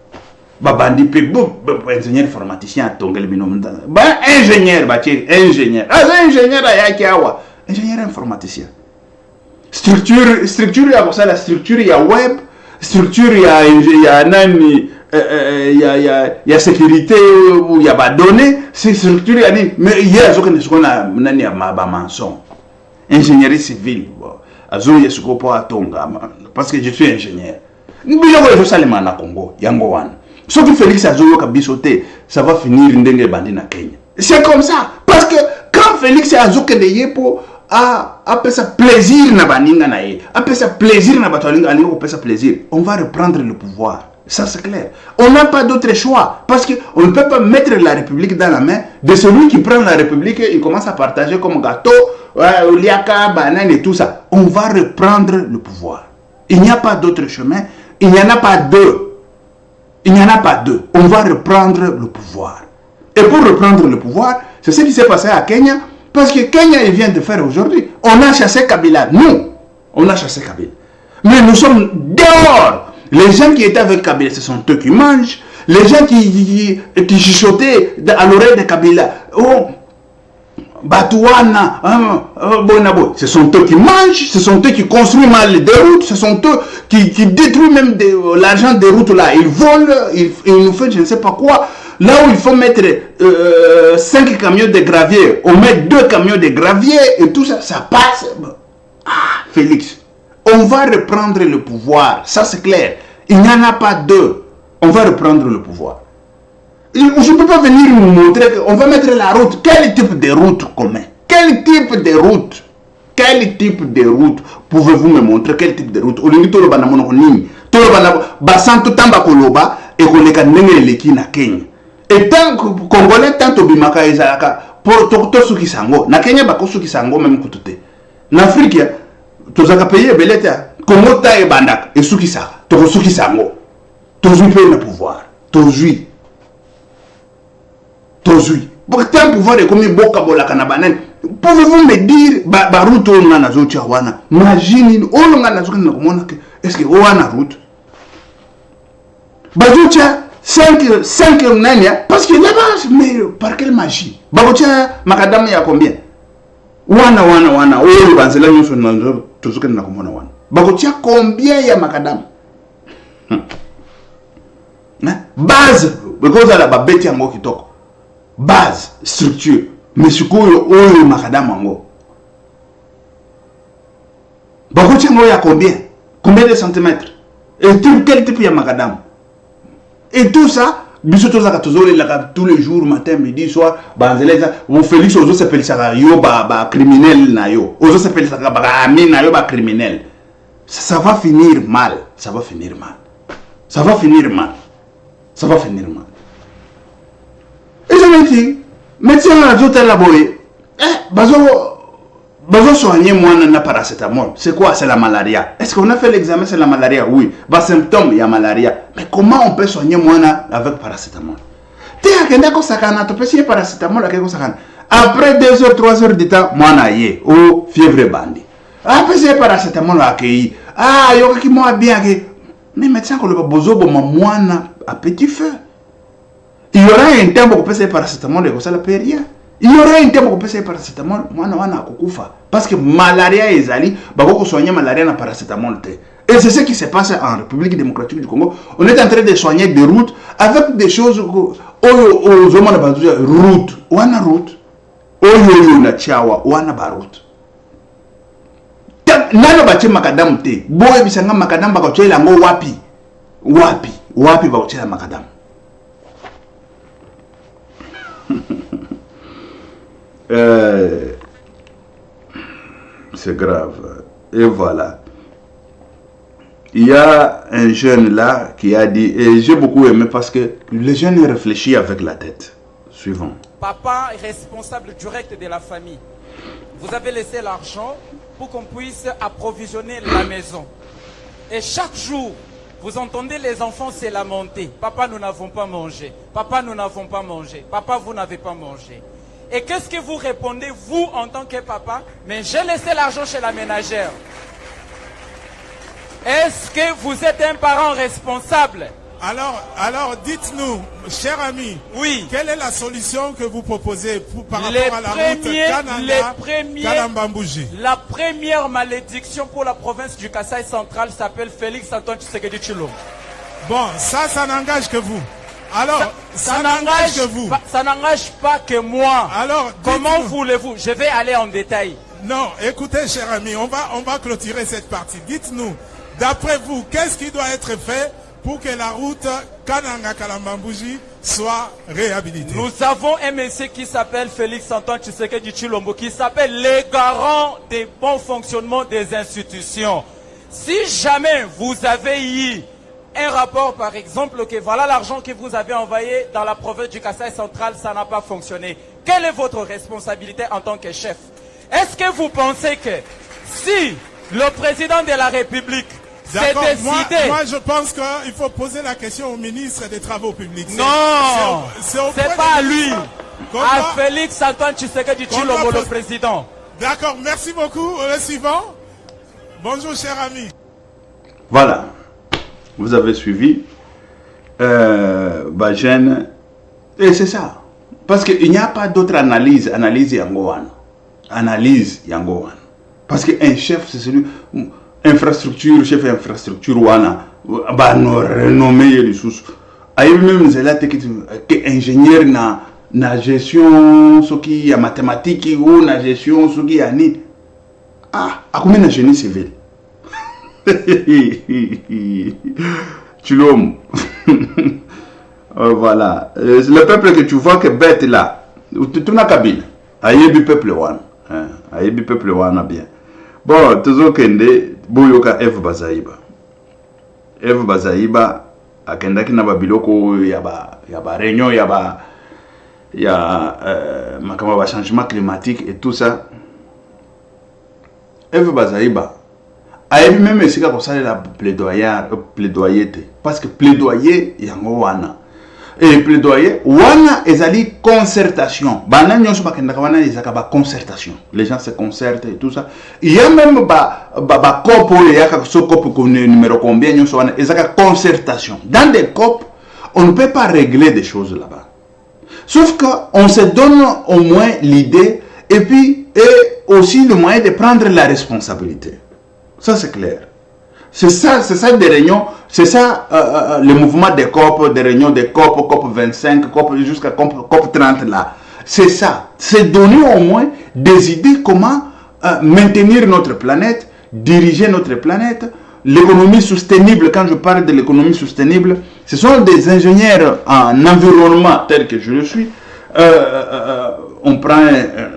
Ba bandi pe ingénieur informaticien tongela binomda. Ba ingénieur ba ti ingénieur. Ingénieur ya ki awa. Ingénieur informaticien. Structure ya pour ça la structure ya web. Structure, il y a nani, il y a sécurité où il y a pas données. C'est structure, il y a ni, mais il y a ce qu'on a nani à ma maçon, ingénierie civile. Azo il y a ce qu'on peut attendre parce que je suis ingénieur. Nous voulons que ça les mana Congo, Yangowan. Ce que Félix Azo kabisoté, ça va finir ndenge bandi na Kenya. C'est comme ça parce que quand Félix Azo kedeye pour après ça plaisir na baninga na ye après ça plaisir na batolinga ali après ça plaisir on va reprendre le pouvoir ça c'est clair on n'a pas d'autre choix parce que on ne peut pas mettre la République dans la main de celui qui prend la République il commence à partager comme gâteau liaka banane et tout ça on va reprendre le pouvoir il n'y a pas d'autre chemin il n'y en a pas deux on va reprendre le pouvoir et pour reprendre le pouvoir c'est ce qui s'est passé à Kenya. Parce que Kenya, il vient de faire aujourd'hui. On a chassé Kabila. Nous, on a chassé Kabila. Mais nous sommes dehors. Les gens qui étaient avec Kabila, ce sont eux qui mangent. Les gens qui chuchotaient à l'oreille de Kabila. Oh, Batouana, Bonabo. Ce sont eux qui mangent. Ce sont eux qui construisent mal des routes. Ce sont eux qui détruisent même l'argent des routes là. Ils volent. Ils nous font je ne sais pas quoi. Là où il faut mettre 5 camions de gravier, on met 2 camions de gravier et tout ça, ça passe. Ah, Félix, on va reprendre le pouvoir, ça c'est clair. Il n'y en a pas deux. On va reprendre le pouvoir. Je ne peux pas venir nous montrer qu'on va mettre la route. Quel type de route commun? Quel type de route? Quel type de route pouvez-vous me montrer? Quel type de route? Olingi tolo bana mono nini? Tolo bana basanto tamba koloba et koleka ndenge leki na Kenya. Et tant que Congolais tant obimaka ezalaka pour to suki sango. Na Kenya bako suki sango même kutute. Na Afrique tozaka payer beleta. Congo ta e bandak et suki sa. To suki sango. Tozui pe le pouvoir. Tozui. Pour tant pouvoir de comme boka bolaka na banane. Pouvez-vous me dire route on a zotia wana? Imagine on a zotia na komona que est-ce que wana route? Bazotia 5 nania parce que là-bas mais par quelle magie? Bazotia makadam ya combien? Wana oh banzela nyonso na tozuka na komona wana. Bazotia combien ya makadam? Base because la babeti yango kitoko. Base, structure. Mais ce que macadam ango. Bagotiango ya combien? Combien de centimètres? Et quel type de macadam? Et tout ça, tous les jours, matin, midi, soir, vous Félix Ozo s'appelle ça yo criminel na yo. Ozo s'appelle ça ami na yo criminel. Ça va finir mal. Ça va finir mal. Et je me dis, médecin à la zone laboré, bazo soigner moi na paracétamol. C'est quoi? C'est la malaria. Est-ce qu'on a fait l'examen? C'est la malaria? Oui. Bas symptôme, il y a malaria. Mais comment on peut soigner moi avec paracétamol? Paracétamol après 2 heures, 3 heures de temps, moi na yé, ou fièvre bandi. Après c'est paracétamol accueilli. Ah, yo qui moi bien que. Mais médecin qu'on le bozo bon moi à petit feu. Il y aura un temps pour passer paracétamol et ça ne peut rien. Il y aura un temps pour passer paracétamol, moi na kukufa parce que malaria ezali, bako soigner malaria na paracétamol te. Et c'est ce qui se passe en République démocratique du Congo. On est en train de soigner des routes avec des choses aux hommes de route, wana route. Oyo na chawa wana ba route. Nano bache makadam te. Boye bisanga makadam bako chela ngo wapi bako chela makadam. C'est grave. Et voilà. Il y a un jeune là qui a dit, et j'ai beaucoup aimé parce que le jeune réfléchit avec la tête. Suivant. Papa est responsable direct de la famille. Vous avez laissé l'argent pour qu'on puisse approvisionner la maison. Et chaque jour, vous entendez les enfants se lamenter. Papa, nous n'avons pas mangé. Papa, nous n'avons pas mangé. Papa, vous n'avez pas mangé. Et qu'est-ce que vous répondez, vous, en tant que papa? Mais j'ai laissé l'argent chez la ménagère. Est-ce que vous êtes un parent responsable? Alors dites-nous, cher ami, oui. Quelle est la solution que vous proposez par rapport à la route Kananga-Kalambambouji? La première malédiction pour la province du Kasaï central s'appelle Félix Antoine Tshisekedi Tshilombo. Bon, ça n'engage que vous. Alors, ça n'engage que vous. Ça n'engage pas que moi. Alors, comment voulez-vous? Je vais aller en détail. Non, écoutez, cher ami, on va clôturer cette partie. Dites-nous, d'après vous, qu'est-ce qui doit être fait pour que la route Kananga-Kalambambouji soit réhabilitée? Nous avons un monsieur qui s'appelle Félix Antoine Tshisekedi Tshilombo, qui s'appelle les garants des bons fonctionnements des institutions. Si jamais vous avez eu un rapport, par exemple, que voilà l'argent que vous avez envoyé dans la province du Kasaï central, ça n'a pas fonctionné. Quelle est votre responsabilité en tant que chef? Est-ce que vous pensez que si le président de la République s'est décidé... Moi, je pense qu'il faut poser la question au ministre des Travaux publics. Non, c'est pas à lui. À Félix Antoine Tshisekedi Tshilombo, le président. D'accord, merci beaucoup. Le suivant. Bonjour, cher ami. Voilà. Vous avez suivi. Bajen. Et c'est ça. Parce qu'il n'y a pas d'autre analyse. Analyse Yangoan. Analyse Yangoan. Parce qu'un chef, c'est celui. Infrastructure, chef infrastructure, wana. Renommé les sous. Aïe, même, c'est là que ingénieur na gestion, ce qui est mathématique, ou na gestion, ce qui est ni. Ah, à combien de génie civil? Tshilombo. Voilà. Le peuple que tu vois que bête là, tu n'as cabine. Ayebi peuple wan. Ayebi peuple wan bien. Bon, toujours kende, boyoka Eve Bazaïba. Eve Bazaïba, akenda ki na babiloko yaba réunion, yaba changement climatique et tout ça. Eve Bazaïba. Ayebi même ici comme ça la plaidoyer parce que plaidoyer yango wana. Et plaidoyer wana ezali concertation. Bana nyonso bakendaka wana ezaka ba concertation. Les gens se concertent et tout ça. Il y a même ba COP ou yaka so COP numéro combien nyonso wana ezaka concertation. Dans des COP, on ne peut pas régler des choses là-bas. Sauf que on se donne au moins l'idée et puis aussi le moyen de prendre la responsabilité. Ça c'est clair. C'est ça des réunions, c'est ça le mouvement des COP, des réunions des COP, COP 25, COP jusqu'à COP 30 là. C'est ça. C'est donner au moins des idées comment maintenir notre planète, diriger notre planète. L'économie soutenable, quand je parle de l'économie soutenable, ce sont des ingénieurs en environnement tel que je le suis. On prend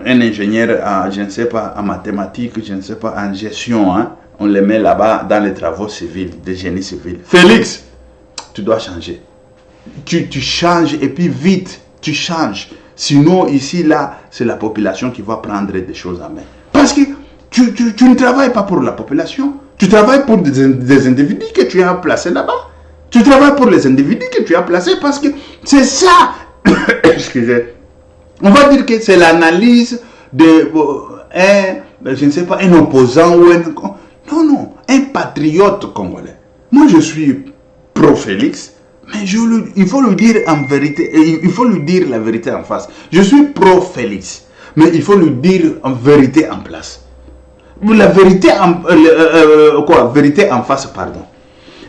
un ingénieur en, je ne sais pas, en mathématiques, je ne sais pas, en gestion, hein. On les met là-bas dans les travaux civils, des génies civils. Félix, tu dois changer. Tu changes et puis vite, tu changes. Sinon, ici, là, c'est la population qui va prendre des choses en main. Parce que tu ne travailles pas pour la population. Tu travailles pour des individus que tu as placés là-bas. Tu travailles pour les individus que tu as placés parce que c'est ça. Excusez. On va dire que c'est l'analyse de je ne sais pas, un opposant ou un... Non, un patriote congolais. Moi, je suis pro-Félix, mais il faut lui dire en vérité, il faut lui dire la vérité en face. Je suis pro-Félix, mais il faut lui dire en vérité en place. La vérité vérité en face, pardon.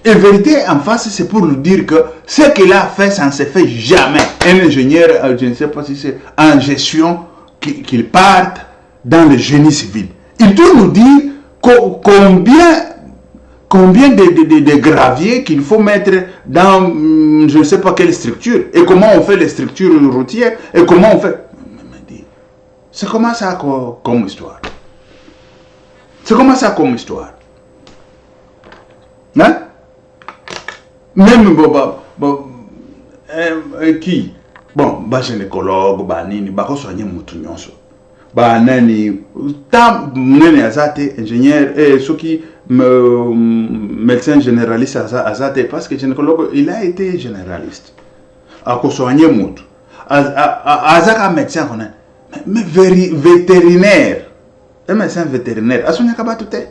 Et vérité en face, c'est pour lui dire que ce qu'il a fait, ça ne se fait jamais. Un ingénieur, je ne sais pas si c'est en gestion, qu'il parte dans le génie civil. Il doit nous dire combien de graviers qu'il faut mettre dans je ne sais pas quelle structure et comment on fait les structures routières et comment on fait. C'est comment ça comme histoire? C'est comment ça comme histoire? Hein? Même qui? Bon, gynécologue, nini, soigner mutu nyonso. Nani, tant nene azate, ingénieur, et ceux qui médecin généraliste azate, parce que gynécologue, il a été généraliste. A soigner mutu. Azaka médecin, mais vétérinaire. Un médecin vétérinaire, asonya kabatute.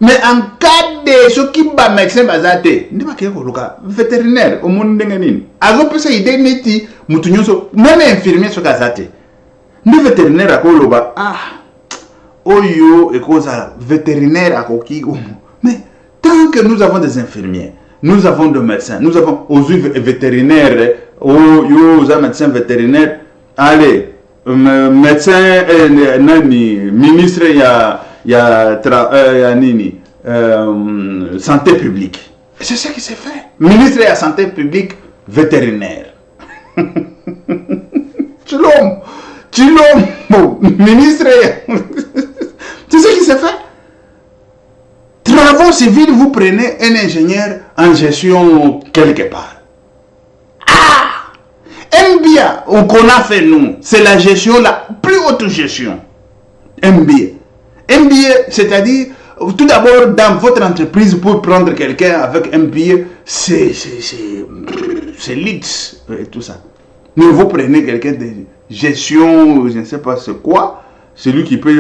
Mais en cas de ceux qui ba médecin bazate, ni ba keko luka vétérinaire au monde ndengenini. Azo pesa ide neti mutu nyonso, même infirmier so kazate. Ni vétérinaire akoloba oyo ekoza vétérinaire akoki. Mais tant que nous avons des infirmiers, nous avons des médecins, nous avons aussi vétérinaires, oyo za médecin vétérinaire, allez, médecin nani ministre ya nini santé publique. C'est ça qui s'est fait. Ministre de la santé publique vétérinaire. Tu l'homme, ministre. C'est ça qui s'est fait. Travaux civils, vous prenez un ingénieur en gestion quelque part. MBA, qu'on a fait nous, c'est la gestion, la plus haute gestion. MBA, c'est-à-dire, tout d'abord, dans votre entreprise, pour prendre quelqu'un avec MBA, c'est l'X et tout ça. Mais vous prenez quelqu'un de gestion, je ne sais pas c'est quoi, celui qui peut,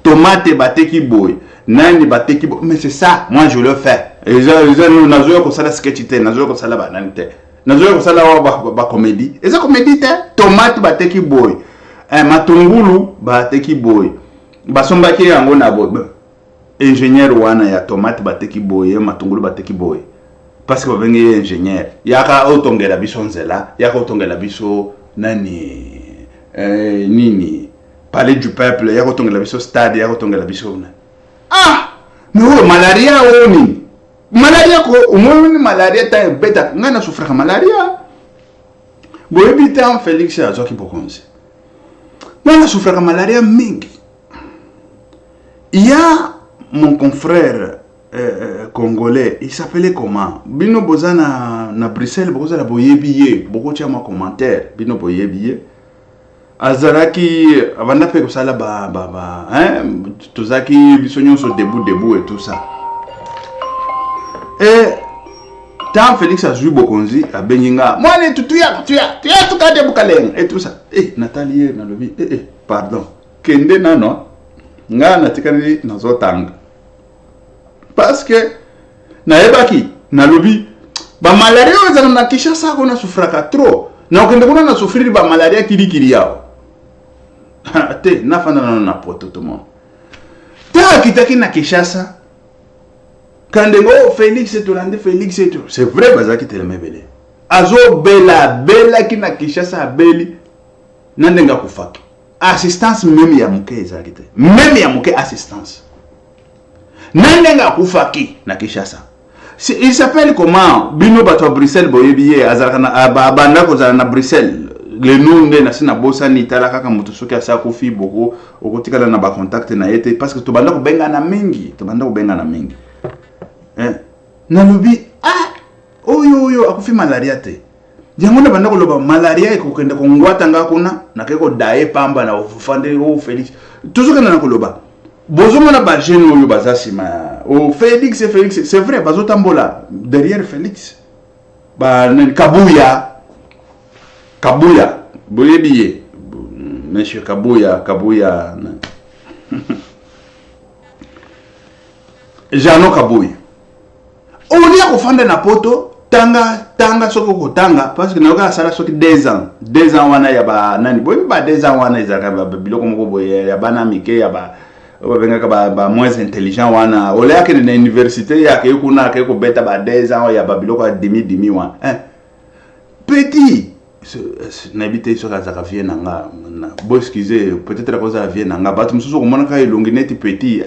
tomate bateki boy, nani bateki boy, mais c'est ça, moi je le fais. Et nous n'avons pas ça, sketch, nous n'avons pas ça, banalité. Nous avons ça la comédie. Et ça comédie, tomate bateki boy, matungulu bateki boy, basombaki yango na boy. Ingénieur wana ya tomate bateki boy, matungulu bateki boy. Parce que vous venez ingénieur. Yaka otongela biso nzela, yaka otongela biso nani nini palais du peuple, yaka otongela biso stade, yaka otongela biso. Mais malaria oni. malaria ko umoni malaria ta beta ngana souffrir malaria bo ebita Félix azoki bokonzi ngana souffrir malaria mingi. Il y a mon confrère congolais, il s'appelait comment? Bino bozana na Bruxelles, beaucoup la boyebiye, beaucoup de commentaires, bino boyebiye. Azaraki avanda pe ko sala tozaki bisonyo so debout et tout ça. Et tant Félix a joué bokonzi a beninga. Moi ne tu ya tout ka de bukaleng et tout ça. Nathalie na lobi pardon. Kende na non. Nga natikani nazotanga. Parce que naebaki na lobi ba malaria ozana na Kinshasa ko na souffraka trop. Na okende kuna na souffrir ba malaria kiri yao. Te na fanda na poto tout le monde. Ta kitaki na Kinshasa. Kandengo Félix et Tolande Félix et tout. C'est vrai bazaki teleme belé. Azo bela ki na Kinshasa beli nandenga kufaki. Assistance même ya muke ezakite. Même ya muke assistance. Nandenga kufaki na Kinshasa. Il s'appelle comment? Bino bato Bruxelles boyebiye azarana banda ko na Bruxelles. Le nom de na sina bosa ni talaka ka mutu soki asa kufi boko okotikala na ba contact na yete parce que to banda ko benga na mingi. Na lobi oyo akufi malaria te. Yango na banda ko loba malaria ekokenda ko ngwata ngakuna na keko dae pamba na ofande Félix. Toujours na ko loba. Bozomo na ba jeune oyo bazasima. Félix, c'est vrai bazotambola derrière Félix. Ba Kabuya, boyebiye, monsieur Kabuya. Jano Kabuya. On dit qu'on fait na poto, tanga soko ko tanga, parce que naoka sala soki 2 ans wana ya ba nani, boyebi ba 2 ans wana izaka ba biloko moko boye ya bana mike ya ba benga ba moins intelligent wana. Ole yake na université yake kuna ke ko beta ba 2 ans ya ba biloko ya demi wana. Petit n'habite sur la vie nanga bo excusez peut-être à cause de la vie nanga batu mususu komona ka elongineti petit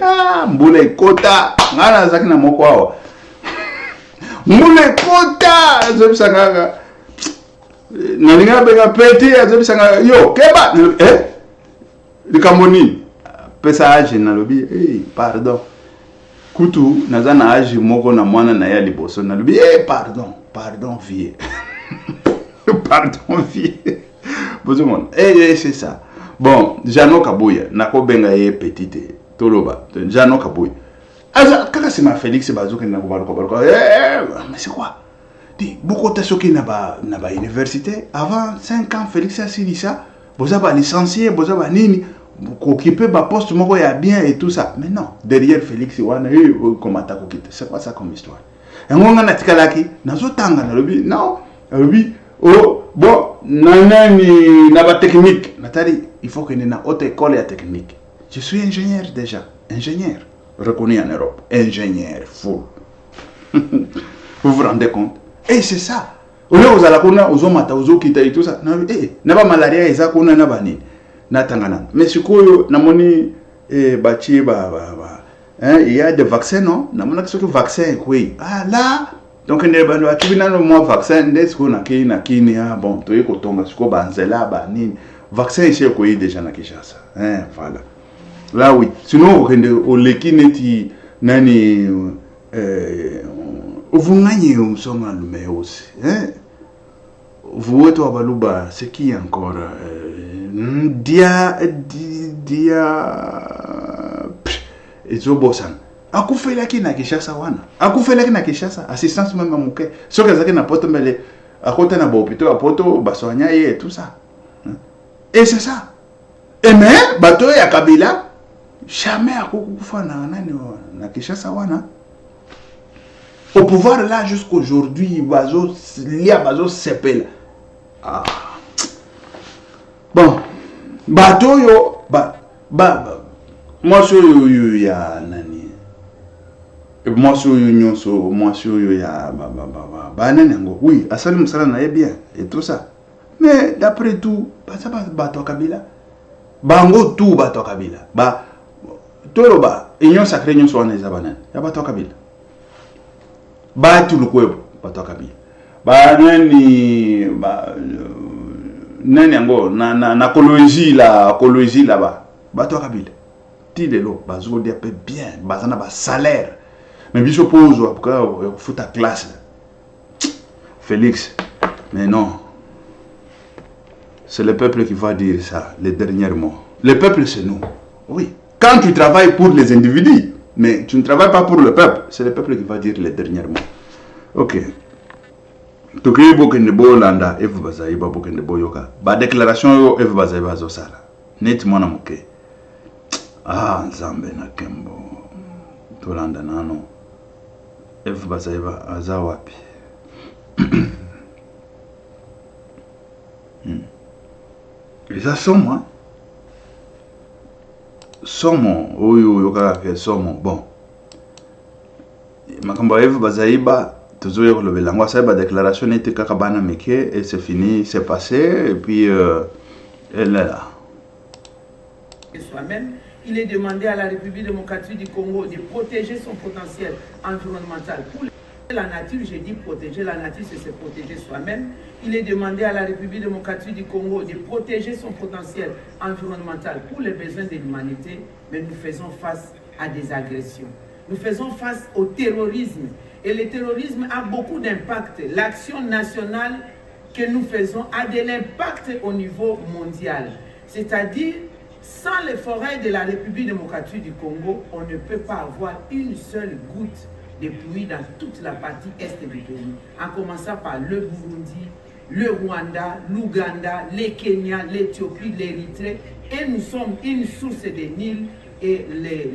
mbule kota ngana zaki na moko awa mbule kota zobisanga nalinga bega petit zobisanga yo keba likamoni pesa age na lobi pardon kutu nazana age moko na mwana na ya liboso na lobi pardon vie. Pardon, vie. Bonjour, c'est ça. Bon, Jano Kabuya, nako benga ye petite, toloba, Jano Kabuya. Alors, quand c'est ma Félix Bazouki na mais c'est quoi? Dis, beaucoup de gens qui na ba université, avant 5 ans, Félix a signé ça, vous avez licencié, vous avez nini, occupé ba poste moko ya bien et tout ça. Mais non, derrière Félix, wana, comment t'as occupé? C'est quoi ça comme histoire? Et on a tikalaki, nazo tanga na lobi, non, lobi. Oh, bon, nanani naba technique. Nathalie, il faut que nous ayons une haute école et technique. Je suis ingénieur déjà. Ingénieur. Reconnu en Europe. Ingénieur. Fou. Vous vous rendez compte? Et c'est ça. Au lieu où zalakuna, aux mata, aux kita et tout ça. Naba malaria, ezakuna nabani. Natangana. Mais ce que namoni bâti il y a des vaccins, non? Namona que vaccin, oui. Ah là. Donc ne bando akibina no mo vaccin ndesko na kini bon to yeko tonga siko banzela ba nini vaccin ici ko yi déjà na Kinshasa voilà là oui sinon okende olekineti nani uvunganye umsonga lume aussi vous êtes abaluba c'est qui encore dia ezobosan akufelaki na Kinshasa wana akufelaki na Kinshasa assistance même muke soka zaki na poto mbele akota na hôpital a poto basonya et tout ça et c'est ça et mais bato ya Kabila jamais akukufa na nani na Kinshasa wana au pouvoir là jusqu'aujourd'hui bazo lia bazo sepela bon bato yo moi so ya nani moi sur ya oui asali musala na bien et tout ça mais d'après tout ça bato Kabila bango tout bato Kabila ba toloba union sacrée union so na zabanan ya bato Kabila ba tu lukwe batoka bi ba nani ba nani yango na écologie là-bas batoka bi ti lelo bazo dia pe bien bazana ba salaire mais biso pose pour futa classe Félix mais non c'est le peuple qui va dire ça les derniers mots. Le peuple c'est nous. Oui, quand tu travailles pour les individus mais tu ne travailles pas pour le peuple, c'est le peuple qui va dire les derniers mots. OK. Toki bokende bolanda efu bazaiba bokende boyoka. Ba déclaration yo efu bazaiba zo sala. Net mwana muke. Ah nzambe na kembo. Tolanda nano. Efu bazaiba aza wapi? Ça somme somo oyo yoka ke somo bon. Makambo efu bazaiba toujours le belangwa ça ba déclaration était kakabana meke et c'est fini, c'est passé et puis elle est là. Soi-même, il est demandé à la République démocratique du Congo de protéger son potentiel environnemental. Pour la nature, j'ai dit protéger la nature, c'est se protéger soi-même. Il est demandé à la République démocratique du Congo de protéger son potentiel environnemental pour les besoins de l'humanité, mais nous faisons face à des agressions. Nous faisons face au terrorisme. Et le terrorisme a beaucoup d'impact. L'action nationale que nous faisons a de l'impact au niveau mondial. C'est-à-dire, sans les forêts de la République démocratique du Congo, on ne peut pas avoir une seule goutte de pluie dans toute la partie est du pays. En commençant par le Burundi, le Rwanda, l'Ouganda, le Kenya, l'Éthiopie, l'Érythrée. Et nous sommes une source de Nil et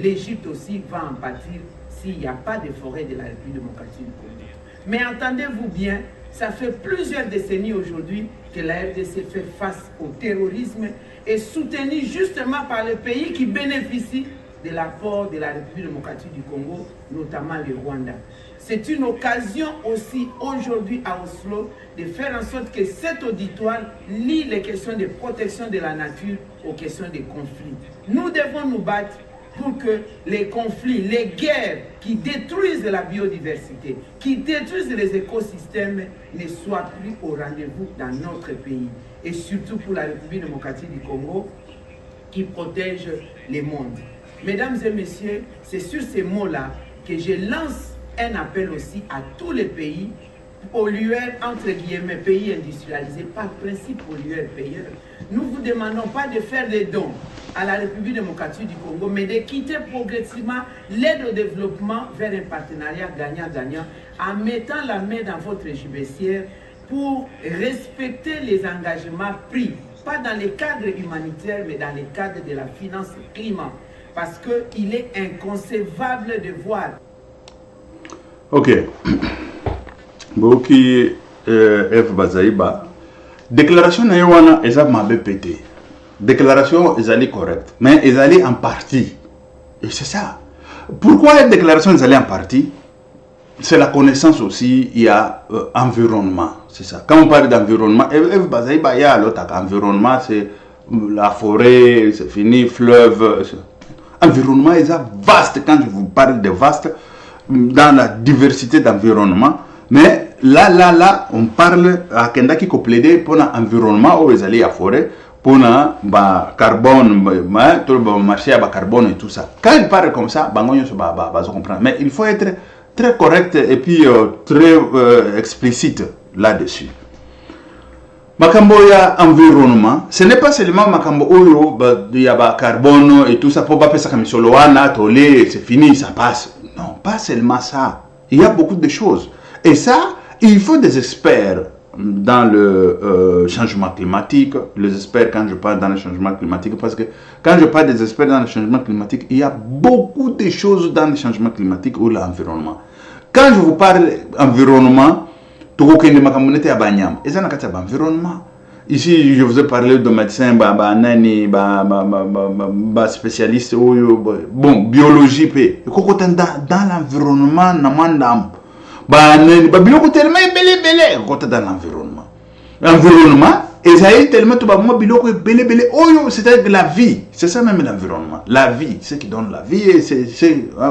l'Égypte aussi va en pâtir s'il n'y a pas de forêt de la République démocratique du Congo. Mais entendez-vous bien, ça fait plusieurs décennies aujourd'hui que la RDC fait face au terrorisme et soutenu justement par les pays qui bénéficient de l'apport de la République démocratique du Congo, notamment le Rwanda. C'est une occasion aussi aujourd'hui à Oslo de faire en sorte que cet auditoire lie les questions de protection de la nature aux questions des conflits. Nous devons nous battre pour que les conflits, les guerres qui détruisent la biodiversité, qui détruisent les écosystèmes ne soient plus au rendez-vous dans notre pays. Et surtout pour la République démocratique du Congo qui protège le monde. Mesdames et messieurs, c'est sur ces mots-là que je lance un appel aussi à tous les pays pollueurs, entre guillemets, pays industrialisés, par principe pollueurs-payeurs. Nous ne vous demandons pas de faire des dons à la République démocratique du Congo, mais de quitter progressivement l'aide au développement vers un partenariat gagnant-gagnant en mettant la main dans votre gibecière pour respecter les engagements pris, pas dans les cadres humanitaires, mais dans les cadres de la finance climat. Parce qu'il est inconcevable de voir. Ok. Boki F. Bazaiba. Déclaration naïwana, ils ont mal pété. Déclaration, ils allaient correct. Mais ils allaient en partie. Et c'est ça. Pourquoi les déclarations, ils allaient en partie? C'est la connaissance aussi, il y a environnement. C'est ça. Quand on parle d'environnement, F. Bazaiba, il y a l'autre environnement, c'est la forêt, c'est fini, fleuve. Environnement est vaste. Quand je vous parle de vaste, dans la diversité d'environnement, mais là, on parle à Kendaki qui plaidait pour l'environnement où ils allaient à forêt, pour le carbone, tout le marché à carbone et tout ça. Quand ils parlent comme ça, on comprend. Mais il faut être très correct et puis très explicite là-dessus. Makambo ya environnement, ce n'est pas seulement makambo oyo, il y a carbone et tout ça, pour pas faire ça comme soloana, tolé, c'est fini, ça passe. Non, pas seulement ça. Il y a beaucoup de choses. Et ça, il faut des experts dans le changement climatique. Les experts, quand je parle dans le changement climatique, parce que quand je parle des experts dans le changement climatique, il y a beaucoup de choses dans le changement climatique ou l'environnement. Quand je vous parle environnement, ici, je vous ai parlé de médecins, spécialistes, bon, biologie, dans l'environnement, dans l'environnement. L'environnement Et ça est tellement tout bas, moi, biloko belé, oh, c'est-à-dire la vie. C'est ça même l'environnement. La vie, c'est qui donne la vie. Et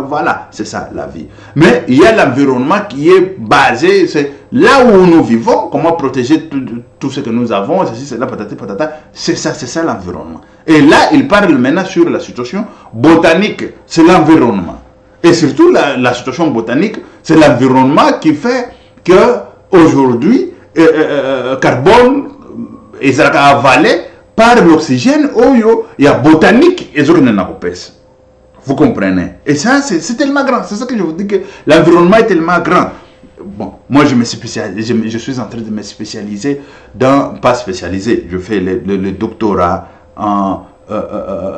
voilà, c'est ça, la vie. Mais il y a l'environnement qui est basé, c'est là où nous vivons, comment protéger tout ce que nous avons, ceci, c'est là, patata. C'est ça l'environnement. Et là, il parle maintenant sur la situation botanique. C'est l'environnement. Et surtout, la situation botanique, c'est l'environnement qui fait que aujourd'hui, carbone est avalé par l'oxygène. Il y a botanique et vous comprenez. Et ça, c'est tellement grand. C'est ça que je vous dis, que l'environnement est tellement grand. Bon, moi, je suis en train de me spécialiser pas spécialisé, je fais le doctorat en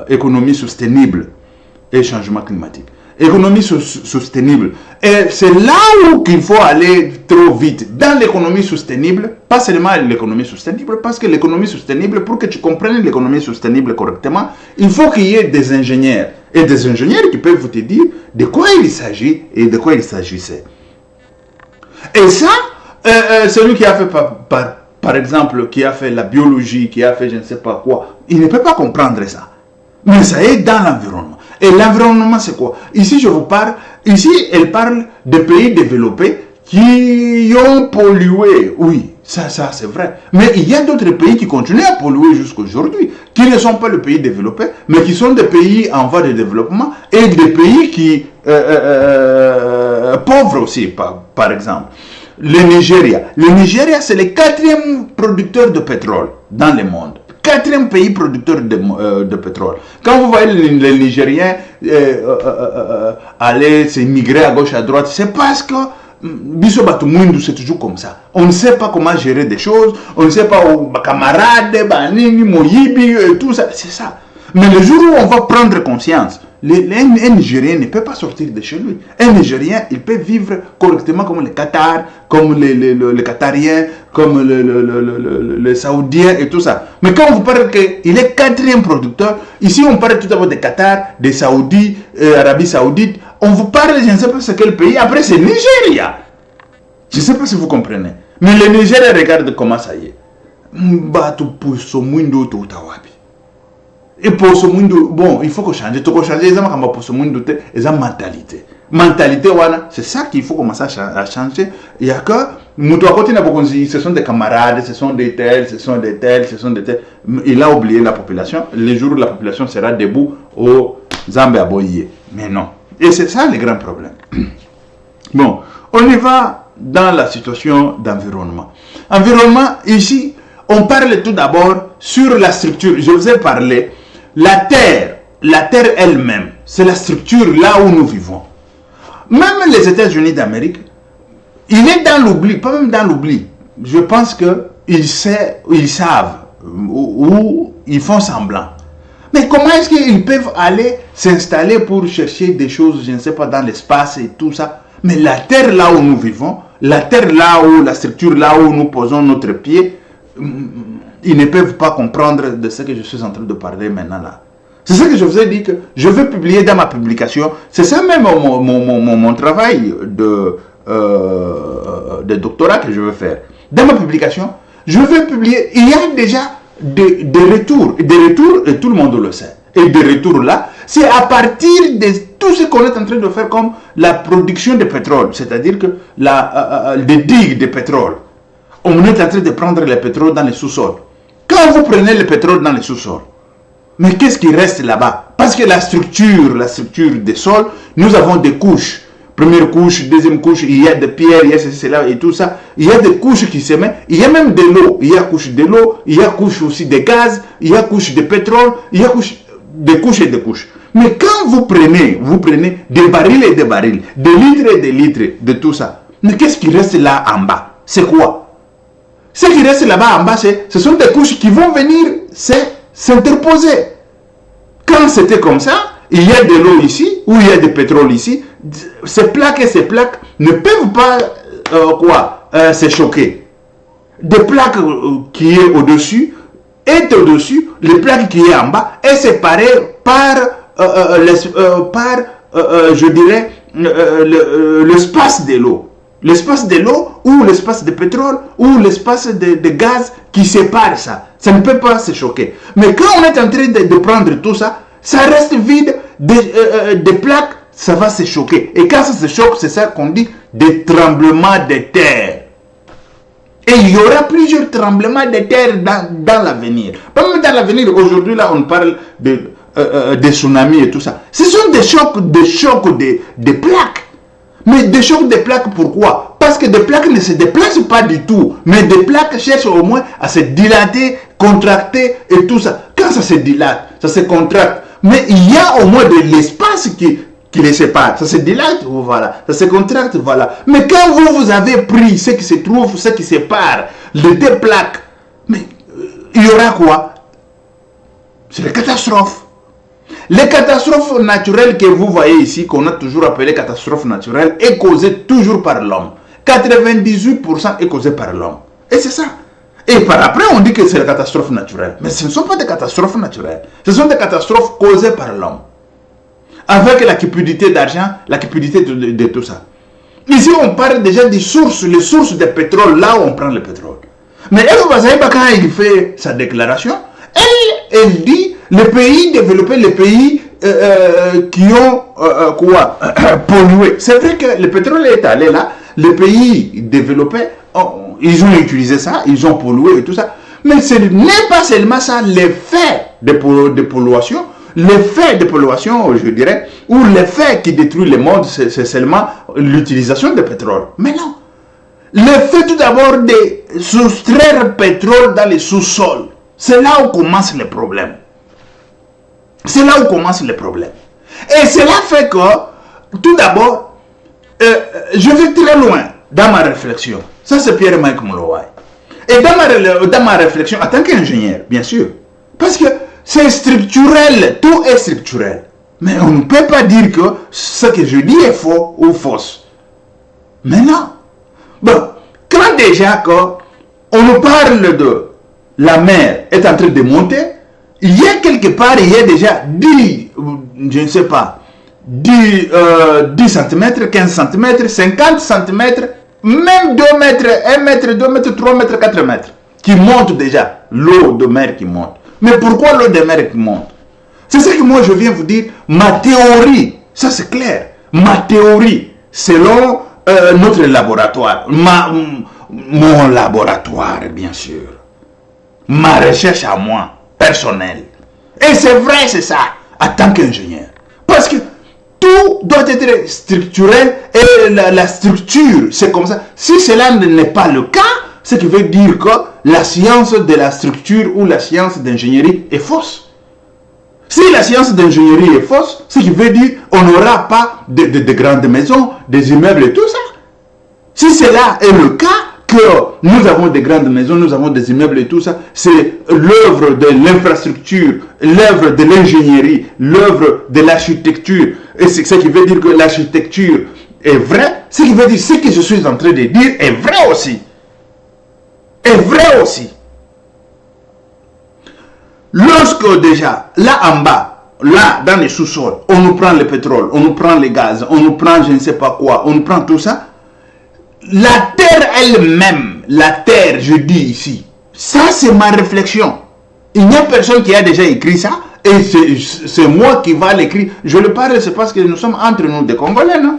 économie soutenable et changement climatique. Économie soutenable. Et c'est là où il faut aller trop vite. Dans l'économie soutenable, pas seulement l'économie soutenable, parce que l'économie soutenable, pour que tu comprennes l'économie soutenable correctement, il faut qu'il y ait des ingénieurs. Et des ingénieurs qui peuvent te dire de quoi il s'agit et de quoi il s'agissait. Et ça, celui qui a fait, par exemple, qui a fait la biologie, qui a fait je ne sais pas quoi, il ne peut pas comprendre ça. Mais ça est dans l'environnement. Et l'environnement, c'est quoi? Ici, je vous parle, elle parle de pays développés qui ont pollué. Oui, ça c'est vrai. Mais il y a d'autres pays qui continuent à polluer jusqu'à aujourd'hui, qui ne sont pas les pays développés, mais qui sont des pays en voie de développement et des pays qui pauvres aussi, par exemple. Le Nigeria, c'est le 4e producteur de pétrole dans le monde. 4e pays producteur de pétrole. Quand vous voyez les Nigériens aller s'immigrer à gauche, à droite, c'est parce que c'est toujours comme ça. On ne sait pas comment gérer des choses, on ne sait pas où camarades, banini, moyibi, tout ça, c'est ça. Mais le jour où on va prendre conscience, un Nigérien ne peut pas sortir de chez lui. Un Nigérien, il peut vivre correctement comme le Qatar, comme les Qatariens, comme les Saoudiens et tout ça. Mais quand vous parlez qu'il est 4e producteur, ici on parle tout d'abord des Qatar, des Saoudis, Arabie Saoudite, on vous parle, je ne sais pas c'est quel pays, après c'est Nigeria. Je ne sais pas si vous comprenez. Mais le Nigeria, regarde comment ça y est. Et pour ce monde, bon, il faut que change. Il faut changer pour ce monde, les mentalité. Mentalité, c'est ça qu'il faut commencer à changer. Il y a que, ce sont des camarades, ce sont des tels, ce sont des tels, ce sont des tels. Il a oublié la population. Le jour où la population sera debout au Zambé à Boyer. Mais non. Et c'est ça le grand problème. Bon, on y va dans la situation d'environnement. Environnement, ici, on parle tout d'abord sur la structure. Je vous ai parlé. La terre elle-même, c'est la structure là où nous vivons. Même les États-Unis d'Amérique, il est dans l'oubli, pas même dans l'oubli. Je pense qu'ils savent ou ils font semblant. Mais comment est-ce qu'ils peuvent aller s'installer pour chercher des choses, je ne sais pas, dans l'espace et tout ça? Mais la terre là où nous vivons, la terre là où, la structure là où nous posons notre pied, ils ne peuvent pas comprendre de ce que je suis en train de parler maintenant là. C'est ça que je vous ai dit que je veux publier dans ma publication. C'est ça même mon travail de doctorat que je veux faire. Dans ma publication, je veux publier. Il y a déjà des retours. Des retours, et tout le monde le sait. Et des retours là, c'est à partir de tout ce qu'on est en train de faire comme la production de pétrole. C'est-à-dire que des digues de pétrole. On est en train de prendre le pétrole dans les sous-sols. Quand vous prenez le pétrole dans les sous-sols, mais qu'est-ce qui reste là-bas? Parce que la structure des sols, nous avons des couches. Première couche, deuxième couche, il y a des pierres, il y a ceci, là et tout ça. Il y a des couches qui se mettent. Il y a même de l'eau. Il y a couche de l'eau, il y a couche aussi de gaz, il y a couche de pétrole, il y a des couches et des couches. Mais quand vous prenez des barils et des barils, des litres et des litres de tout ça, mais qu'est-ce qui reste là en bas? C'est quoi? Ce qui reste là-bas en bas, ce sont des couches qui vont venir s'interposer. Quand c'était comme ça, il y a de l'eau ici, ou il y a du pétrole ici, ces plaques et ces plaques ne peuvent pas se choquer. Des plaques qui est au-dessus, est au-dessus, les plaques qui est en bas, est séparée par, je dirais, l'espace de l'eau. L'espace de l'eau ou l'espace de pétrole ou l'espace de gaz qui sépare ça. Ça ne peut pas se choquer. Mais quand on est en train de prendre tout ça, ça reste vide, des plaques, ça va se choquer. Et quand ça se choque, c'est ça qu'on dit des tremblements de terre. Et il y aura plusieurs tremblements de terre dans l'avenir. Pas même dans l'avenir, aujourd'hui là on parle de tsunamis et tout ça. Ce sont des chocs de plaques. Mais des chocs de plaques, pourquoi? Parce que des plaques ne se déplacent pas du tout. Mais des plaques cherchent au moins à se dilater, contracter et tout ça. Quand ça se dilate, ça se contracte. Mais il y a au moins de l'espace qui les sépare. Ça se dilate, voilà. Ça se contracte, voilà. Mais quand vous avez pris ce qui se trouve, ce qui sépare les deux plaques, mais il y aura quoi? C'est les catastrophes. Les catastrophes naturelles que vous voyez ici, qu'on a toujours appelées catastrophes naturelles, est causée toujours par l'homme. 98% est causé par l'homme. Et c'est ça. Et par après, on dit que c'est les catastrophes naturelles. Mais ce ne sont pas des catastrophes naturelles. Ce sont des catastrophes causées par l'homme. Avec la cupidité d'argent, la cupidité de tout ça. Ici, on parle déjà des sources, les sources de pétrole, là où on prend le pétrole. Mais El Bazaïba, quand il fait sa déclaration, elle dit les pays développés, les pays qui ont pollué. C'est vrai que le pétrole est allé là, les pays développés, ils ont utilisé ça, ils ont pollué et tout ça. Mais ce n'est pas seulement ça, l'effet de pollution. L'effet de pollution, je dirais, ou l'effet qui détruit le monde, c'est seulement l'utilisation de pétrole. Mais non. L'effet tout d'abord de soustraire pétrole dans les sous-sols. C'est là où commence le problème. C'est là où commence le problème. Et cela fait que, tout d'abord, je vais très loin dans ma réflexion. Ça, c'est Pierre-Mike Moulowai. Et dans ma réflexion, en tant qu'ingénieur, bien sûr, parce que c'est structurel, tout est structurel. Mais on ne peut pas dire que ce que je dis est faux ou fausse. Mais non. Bon, quand déjà on nous parle de la mer est en train de monter, il y a quelque part, il y a déjà 10, je ne sais pas, 10 cm, 15 cm, 50 cm, même 2 mètres, 1 mètre, 2 mètres, 3 mètres, 4 mètres, qui monte déjà, l'eau de mer qui monte. Mais pourquoi l'eau de mer qui monte? C'est ce que moi je viens vous dire, ma théorie, ça c'est clair, ma théorie, selon notre laboratoire, mon laboratoire bien sûr, ma recherche à moi, personnelle. Et c'est vrai, c'est ça, en tant qu'ingénieur. Parce que tout doit être structurel et la structure, c'est comme ça. Si cela n'est pas le cas, ce qui veut dire que la science de la structure ou la science d'ingénierie est fausse. Si la science d'ingénierie est fausse, ce qui veut dire qu'on n'aura pas de grandes maisons, des immeubles et tout ça. Si cela est le cas, que nous avons des grandes maisons, nous avons des immeubles et tout ça, c'est l'œuvre de l'infrastructure, l'œuvre de l'ingénierie, l'œuvre de l'architecture. Et c'est ce qui veut dire que l'architecture est vraie. Ce qui veut dire ce que je suis en train de dire est vrai aussi. Est vrai aussi. Lorsque déjà, là en bas, là dans les sous-sols, on nous prend le pétrole, on nous prend le gaz, on nous prend je ne sais pas quoi, on nous prend tout ça, la terre elle-même, la terre, je dis ici, ça c'est ma réflexion. Il n'y a personne qui a déjà écrit ça, et c'est moi qui va l'écrire. Je le parle, c'est parce que nous sommes entre nous des Congolais, non?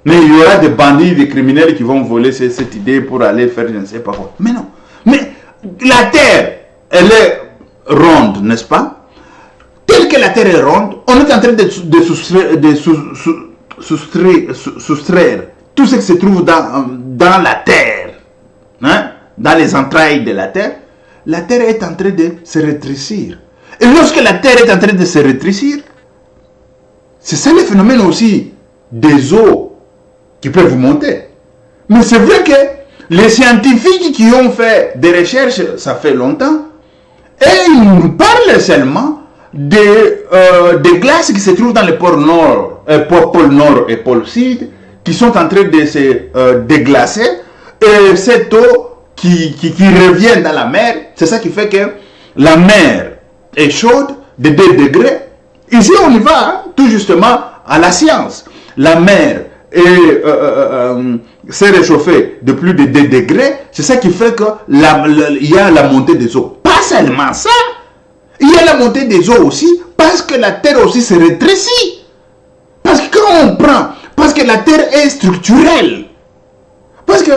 Mais il y aura des bandits, des criminels qui vont voler cette idée pour aller faire je ne sais pas quoi. Mais non. Mais la terre, elle est ronde, n'est-ce pas? Telle que la terre est ronde, on est en train de soustraire tout ce qui se trouve dans la terre, hein, dans les entrailles de la terre est en train de se rétrécir. Et lorsque la terre est en train de se rétrécir, c'est ça le phénomène aussi des eaux qui peuvent monter. Mais c'est vrai que les scientifiques qui ont fait des recherches, ça fait longtemps, et ils nous parlent seulement des glaces qui se trouvent dans le pôle Nord et pôle Sud, qui sont en train de se déglacer, et cette eau qui revient dans la mer, c'est ça qui fait que la mer est chaude de 2 degrés. Ici on y va, hein, tout justement à la science. La mer s'est réchauffée de plus de 2 degrés, c'est ça qui fait que il y a la montée des eaux. Pas seulement ça. Il y a la montée des eaux aussi, parce que la terre aussi se rétrécit. Parce que quand on prend, parce que la terre est structurelle. Parce que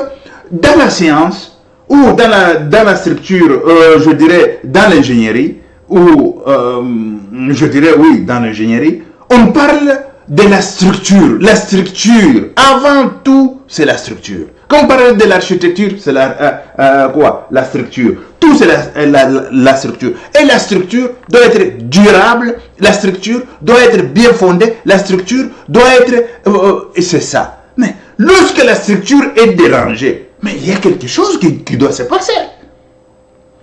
dans la science, ou dans la structure, je dirais dans l'ingénierie, ou je dirais oui, dans l'ingénierie, on parle de la structure. La structure, avant tout, c'est la structure. Quand on parle de l'architecture, c'est la structure. Tout c'est la structure. Et la structure doit être durable, la structure doit être bien fondée, la structure doit être... et c'est ça. Mais lorsque la structure est dérangée, mais il y a quelque chose qui doit se passer.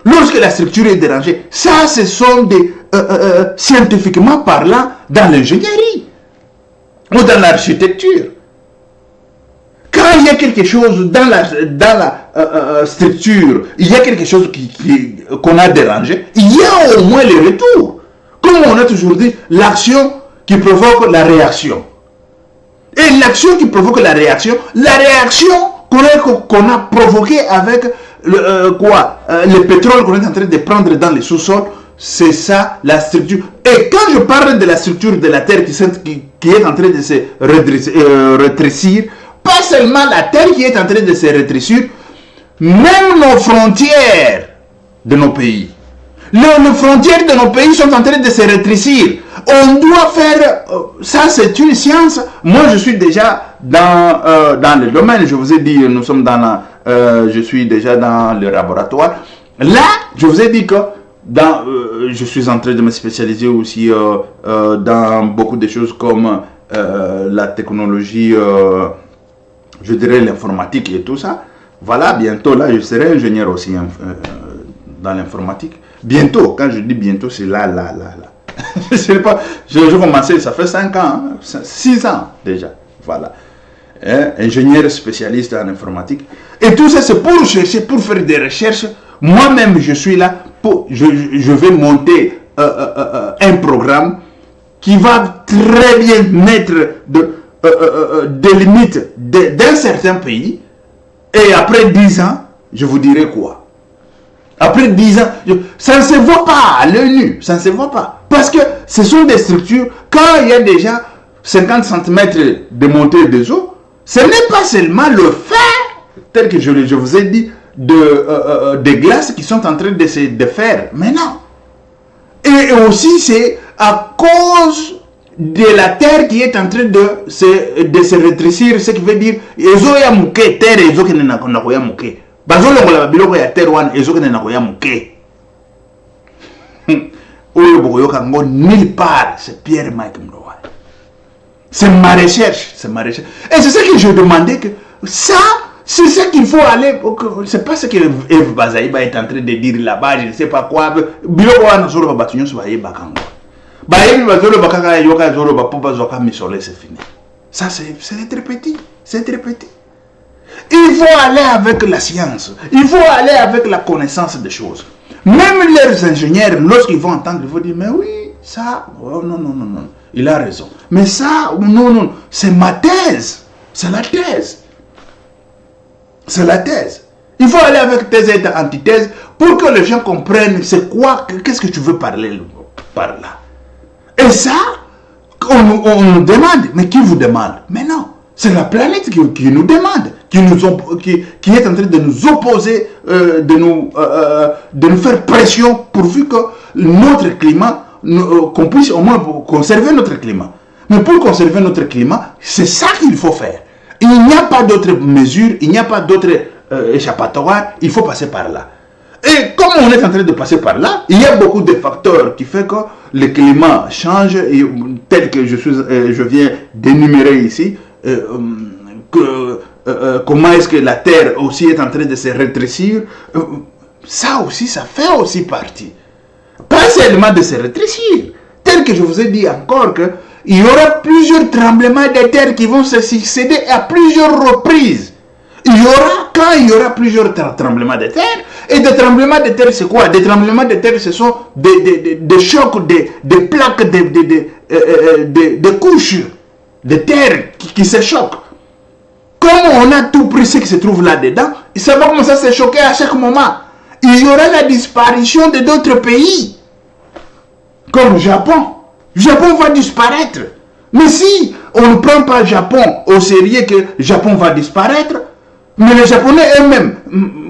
Lorsque la structure est dérangée, ça ce sont des... scientifiquement parlant, dans l'ingénierie ou dans l'architecture. Quand il y a quelque chose dans la structure, il y a quelque chose qu'on a dérangé, il y a au moins le retour. Comme on a toujours dit, l'action qui provoque la réaction. Et l'action qui provoque la réaction qu'on a provoquée avec le pétrole qu'on est en train de prendre dans les sous-sols, c'est ça la structure. Et quand je parle de la structure de la Terre qui est en train de se rétrécir, pas seulement la terre qui est en train de se rétrécir, même nos frontières de nos pays. Les frontières de nos pays sont en train de se rétrécir. On doit faire... ça, c'est une science. Moi, je suis déjà dans le domaine. Je vous ai dit, nous sommes je suis déjà dans le laboratoire. Là, je vous ai dit que je suis en train de me spécialiser aussi dans beaucoup de choses comme la technologie... je dirais l'informatique et tout ça. Voilà, bientôt, là, je serai ingénieur aussi dans l'informatique. Bientôt, quand je dis bientôt, c'est là. Je sais pas, je commençais, ça fait 5 ans, 6 ans déjà. Voilà. Ingénieur spécialiste en informatique. Et tout ça, c'est pour chercher, pour faire des recherches. Moi-même, je suis là, je vais monter un programme qui va très bien mettre des limites d'un certain pays, et après 10 ans, je vous dirai quoi. Après 10 ans, ça ne se voit pas à l'œil nu, ça ne se voit pas. Parce que ce sont des structures, quand il y a déjà 50 cm de montée des eaux, ce n'est pas seulement le fer, tel que je vous ai dit, des glaces qui sont en train de se défaire, mais non. Et aussi, c'est à cause de la terre qui est en train de se rétrécir, ce qui veut dire ezo ya muke terre ezo ke na ko ya muke bazolo la biloko ya terre wan ezo ke na ko ya muke oyo boyo kango nulle part. C'est Pierre-Mike Mlowayi, c'est ma recherche, et c'est ça que je demandais, que ça c'est ce qu'il faut aller. C'est pas ce que Eve Bazaïba est en train de dire là-bas, je ne sais pas quoi biloko wana zolo ba batunyo so ba yeba kango. C'est fini. Ça, c'est très petit. C'est très petit. Il faut aller avec la science. Il faut aller avec la connaissance des choses. Même les ingénieurs, lorsqu'ils vont entendre, ils vont dire, mais oui, ça, oh, non. Il a raison. Mais ça, non. C'est ma thèse. C'est la thèse. C'est la thèse. Il faut aller avec thèse et antithèse pour que les gens comprennent c'est quoi, qu'est-ce que tu veux parler par là. Et ça, on nous demande, mais qui vous demande? Mais non, c'est la planète qui nous demande, qui est en train de nous opposer, de nous faire pression pourvu que notre climat, qu'on puisse au moins conserver notre climat. Mais pour conserver notre climat, c'est ça qu'il faut faire. Il n'y a pas d'autre mesure, il n'y a pas d'autre échappatoire, il faut passer par là. Et comme on est en train de passer par là, il y a beaucoup de facteurs qui font que le climat change, et tel que je viens d'énumérer ici, comment est-ce que la Terre aussi est en train de se rétrécir, ça aussi, ça fait aussi partie. Pas seulement de se rétrécir, tel que je vous ai dit encore qu'il y aura plusieurs tremblements de terre qui vont se succéder à plusieurs reprises. Quand il y aura plusieurs tremblements de terre, et des tremblements de terre, c'est quoi? Des tremblements de terre, ce sont des chocs, des plaques, des couches de terre qui se choquent. Comme on a tout pris ce qui se trouve là-dedans, ça va commencer à se choquer à chaque moment. il y aura la disparition de d'autres pays. Comme le Japon. Le Japon va disparaître. Mais si on ne prend pas le Japon au sérieux que le Japon va disparaître, mais les Japonais eux-mêmes,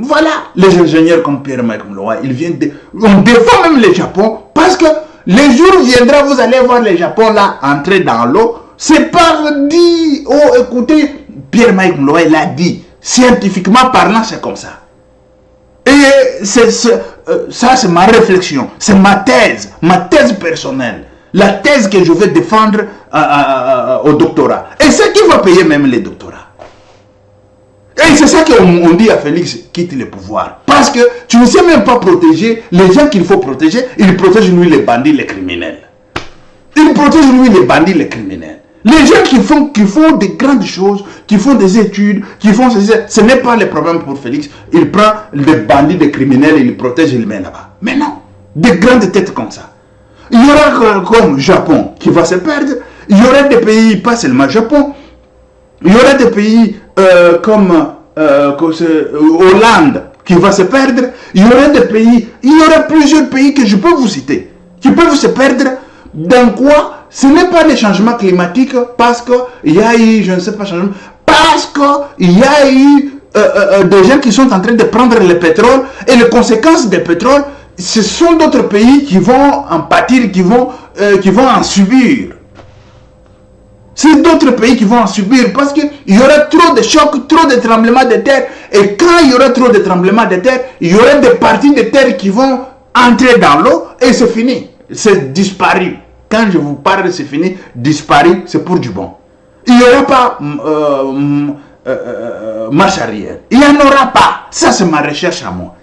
voilà, les ingénieurs comme Pierre-Mike Mloa, ils viennent on défend même le Japon parce que les jours viendra, vous allez voir les Japon là entrer dans l'eau. C'est pas dit, oh écoutez, Pierre-Mike Mloa, il a dit, scientifiquement parlant, c'est comme ça. Et ça, c'est ma réflexion, c'est ma thèse personnelle. La thèse que je vais défendre au doctorat. Et c'est qui va payer même les doctorats. Et c'est ça qu'on dit à Félix, quitte le pouvoir. Parce que tu ne sais même pas protéger les gens qu'il faut protéger. Il protège lui les bandits, les criminels. Il protège lui les bandits, les criminels. Les gens qui font des grandes choses, qui font des études, qui font ce n'est pas le problème pour Félix. Il prend les bandits, les criminels, il les protège, il les met là-bas. Mais non, des grandes têtes comme ça. Il y aura comme Japon qui va se perdre. Il y aura des pays, pas seulement Japon. Il y aura des pays comme Hollande qui va se perdre. Il y aura des pays, il y aura plusieurs pays que je peux vous citer, qui peuvent se perdre. Dans quoi? Ce n'est pas des changements climatiques parce qu'il y a eu, je ne sais pas, changement, parce qu'il y a eu des gens qui sont en train de prendre le pétrole et les conséquences du pétrole, ce sont d'autres pays qui vont en pâtir, qui vont en subir. C'est d'autres pays qui vont en subir parce qu'il y aura trop de chocs, trop de tremblements de terre. Et quand il y aura trop de tremblements de terre, il y aura des parties de terre qui vont entrer dans l'eau et c'est fini. C'est disparu. Quand je vous parle, c'est fini. Disparu, c'est pour du bon. Il n'y aura pas marche arrière. Il n'y en aura pas. Ça, c'est ma recherche à moi.